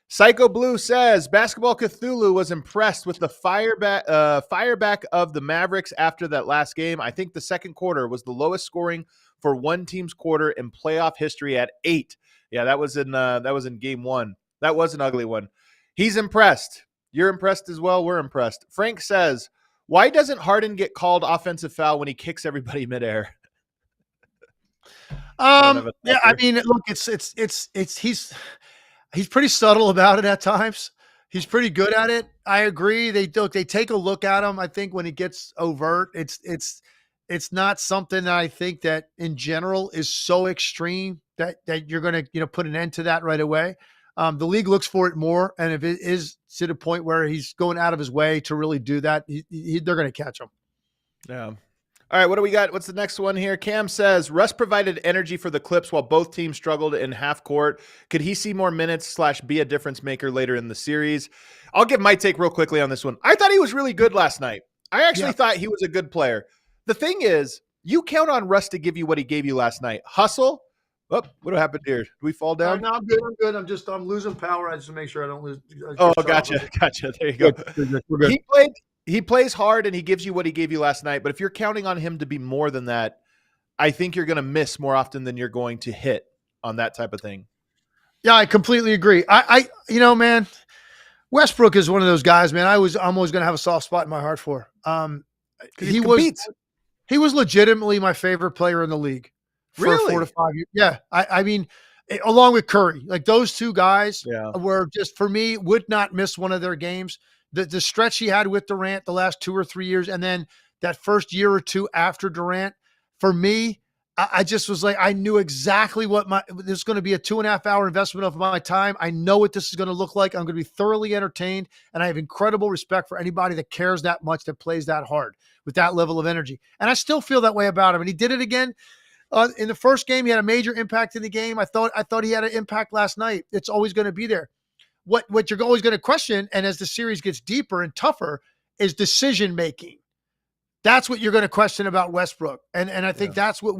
Psycho Blue says, Basketball Cthulhu was impressed with the fireback of the Mavericks after that last game. I think the second quarter was the lowest scoring for one team's quarter in playoff history at 8. Yeah, that was in game 1. That was an ugly one. He's impressed. You're impressed as well. We're impressed. Frank says, why doesn't Harden get called offensive foul when he kicks everybody midair? Yeah, I mean, look, he's pretty subtle about it at times. He's pretty good at it. I agree. They take a look at him. I think when it gets overt, it's not something that I think that in general is so extreme that you're going to put an end to that right away. The league looks for it more, and if it is to the point where he's going out of his way to really do that, they're going to catch him. Yeah. All right, what do we got? What's the next one here? Cam says, Russ provided energy for the Clips while both teams struggled in half court. Could he see more minutes / be a difference maker later in the series? I'll give my take real quickly on this one. I thought he was really good last night. I actually thought he was a good player. The thing is, you count on Russ to give you what he gave you last night. Hustle. Oh, what happened here? Did we fall down? No, I'm good. I'm losing power. I just make sure I don't lose. Gotcha. There you go. We're good. He plays hard and he gives you what he gave you last night. But if you're counting on him to be more than that, I think you're going to miss more often than you're going to hit on that type of thing. Yeah, I completely agree. Man, Westbrook is one of those guys, man. I'm always going to have a soft spot in my heart for. He was legitimately my favorite player in the league for 4 to 5 years. Yeah, I mean, along with Curry, like those two guys were just, for me, would not miss one of their games. The stretch he had with Durant the last 2 or 3 years, and then that first year or two after Durant, for me, I just was like, I knew exactly what this is going to be a 2.5 hour investment of my time. I know what this is going to look like. I'm going to be thoroughly entertained, and I have incredible respect for anybody that cares that much, that plays that hard with that level of energy. And I still feel that way about him. And he did it again in the first game. He had a major impact in the game. I thought he had an impact last night. It's always going to be there. What you're always going to question, and as the series gets deeper and tougher, is decision making. That's what you're going to question about Westbrook. And I think that's what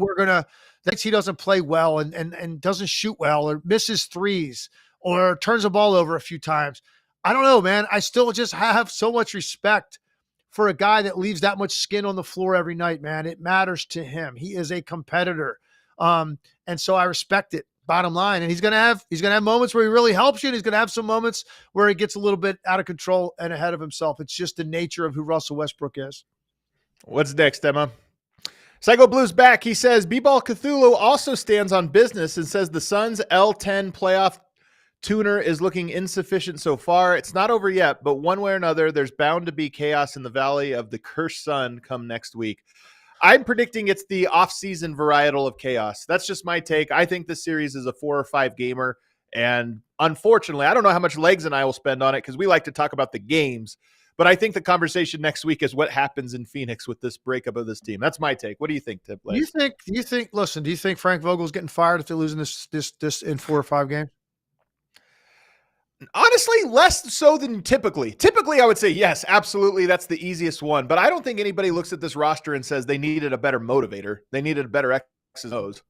that's he doesn't play well and doesn't shoot well or misses threes or turns the ball over a few times. I don't know, man. I still just have so much respect for a guy that leaves that much skin on the floor every night, man. It matters to him. He is a competitor. And so I respect it. Bottom line. And he's going to have moments where he really helps you. And he's going to have some moments where he gets a little bit out of control and ahead of himself. It's just the nature of who Russell Westbrook is. What's next, Emma? Psycho Blues back. He says, B-Ball Cthulhu also stands on business and says the Suns L10 playoff tuner is looking insufficient so far. It's not over yet, but one way or another, there's bound to be chaos in the Valley of the Cursed Sun come next week. I'm predicting it's the off-season varietal of chaos. That's just my take. I think this series is a 4 or 5 gamer, and unfortunately, I don't know how much Legs and I will spend on it because we like to talk about the games, but I think the conversation next week is what happens in Phoenix with this breakup of this team. That's my take. What do you think, Tip? Do you think Frank Vogel's getting fired if they're losing this in 4 or 5 games? Honestly, less so than typically. Typically, I would say yes, absolutely. That's the easiest one. But I don't think anybody looks at this roster and says they needed a better motivator. They needed a better X's and O's.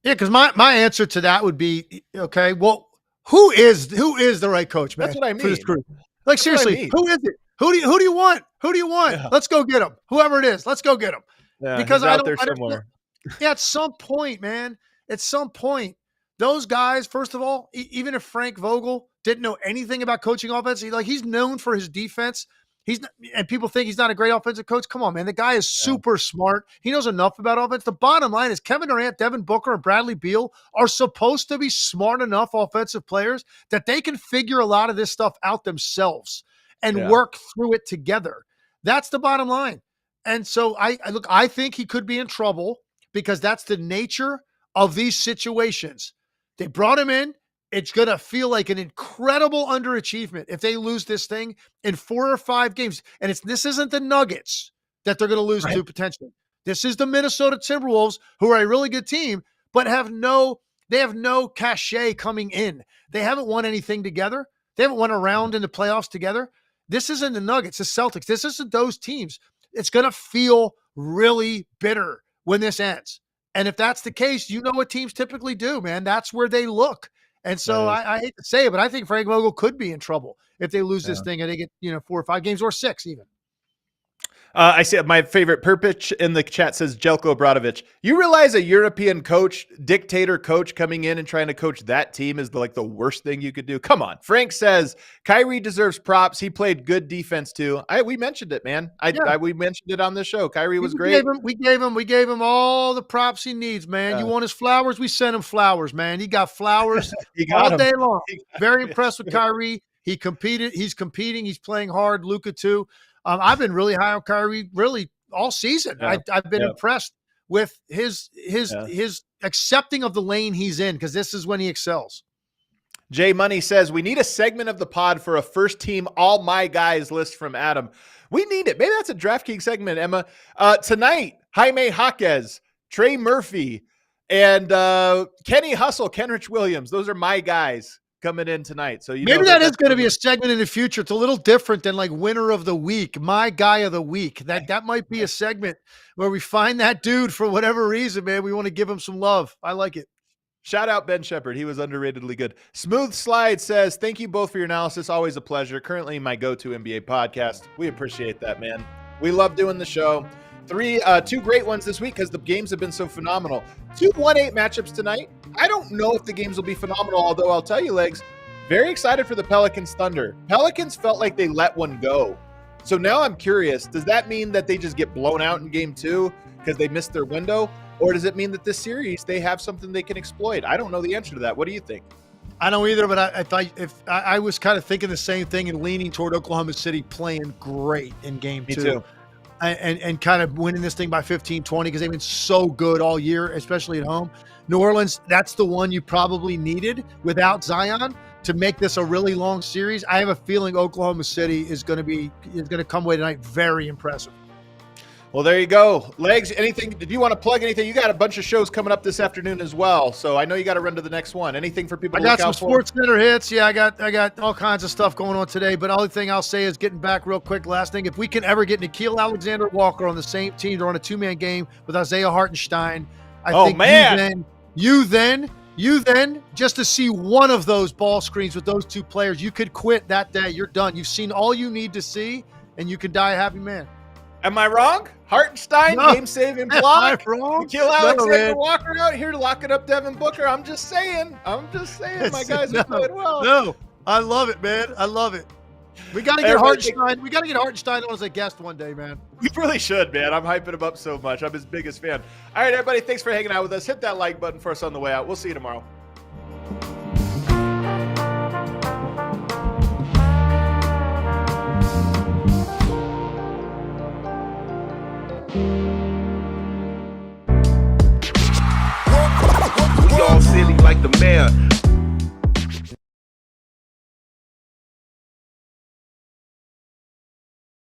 Yeah, because my answer to that would be, okay, well, who is the right coach, man? That's what I mean. For this crew? Like, seriously, who is it? Who do you want? Who do you want? Yeah. Let's go get him. Whoever it is, let's go get him. Yeah, because I don't. Yeah, at some point, man. At some point, those guys. First of all, even if Frank Vogel didn't know anything about coaching offense, he's known for his defense. And people think he's not a great offensive coach. Come on, man. The guy is super smart. He knows enough about offense. The bottom line is Kevin Durant, Devin Booker, and Bradley Beal are supposed to be smart enough offensive players that they can figure a lot of this stuff out themselves and work through it together. That's the bottom line. And so I think he could be in trouble because that's the nature of these situations. They brought him in. It's going to feel like an incredible underachievement if they lose this thing in 4 or 5 games. And this isn't the Nuggets that they're going to lose to potentially. This is the Minnesota Timberwolves, who are a really good team, but they have no cachet coming in. They haven't won anything together. They haven't won a round in the playoffs together. This isn't the Nuggets, the Celtics. This isn't those teams. It's going to feel really bitter when this ends. And if that's the case, you know what teams typically do, man. That's where they look. And so I hate to say it, but I think Frank Vogel could be in trouble if they lose this thing and they get 4 or 5 games or 6 even. I see my favorite Perpich in the chat says Jelko Obradovic. You realize a European coach, dictator coach coming in and trying to coach that team is the worst thing you could do? Come on. Frank says Kyrie deserves props. He played good defense too. We mentioned it, man. We mentioned it on the show. Kyrie was great. We gave him all the props he needs, man. You want his flowers? We sent him flowers, man. He got flowers all day long. Very impressed with Kyrie. He competed. He's competing. He's playing hard. Luka too. I've been really high on Kyrie really all season. Yeah. I've been impressed with his accepting of the lane he's in, because this is when he excels. Jay Money says, we need a segment of the pod for a first team all my guys list from Adam. We need it. Maybe that's a DraftKings segment, Emma. Tonight, Jaime Jaquez, Trey Murphy, and Kenny Hustle, Kenrich Williams. Those are my guys coming in tonight. So maybe that is going to be a segment in the future. It's a little different than winner of the week, my guy of the week. That might be a segment where we find that dude for whatever reason, man. We want to give him some love. I like it. Shout out Ben Shepard. He was underratedly good. Smooth Slide says, thank you both for your analysis. Always a pleasure. Currently my go-to NBA podcast. We appreciate that, man. We love doing the show. Two great ones this week because the games have been so phenomenal. 2 1-8 matchups tonight. I don't know if the games will be phenomenal, although I'll tell you, Legs, very excited for the Pelicans Thunder. Pelicans felt like they let one go. So now I'm curious, does that mean that they just get blown out in game 2 because they missed their window? Or does it mean that this series, they have something they can exploit? I don't know the answer to that. What do you think? I don't either, but I thought I was kind of thinking the same thing and leaning toward Oklahoma City playing great in game 2. Me too. And kind of winning this thing by 15, 20, because they've been so good all year, especially at home. New Orleans, that's the one you probably needed without Zion to make this a really long series. I have a feeling Oklahoma City is going to come away tonight very impressive. Well, there you go. Legs, anything? Did you want to plug anything? You got a bunch of shows coming up this afternoon as well, so I know you got to run to the next one. Anything for people to look out for? I got some Sports Center hits. Yeah, I got all kinds of stuff going on today, but the only thing I'll say is getting back real quick. Last thing, if we can ever get Nickeil Alexander-Walker on the same team, they're on a 2-man game with Isaiah Hartenstein. I think you then, just to see one of those ball screens with those two players, you could quit that day. You're done. You've seen all you need to see, and you can die a happy man. Am I wrong? Hartenstein, game-saving block. Am I wrong? Kill Alexander Walker out here, locking up Devin Booker. I'm just saying. My guys are playing well. No, I love it, man. I love it. We got to get Hartenstein. We got to get Hartenstein on as a guest one day, man. We really should, man. I'm hyping him up so much. I'm his biggest fan. All right, everybody, thanks for hanging out with us. Hit that like button for us on the way out. We'll see you tomorrow. All silly like the mayor.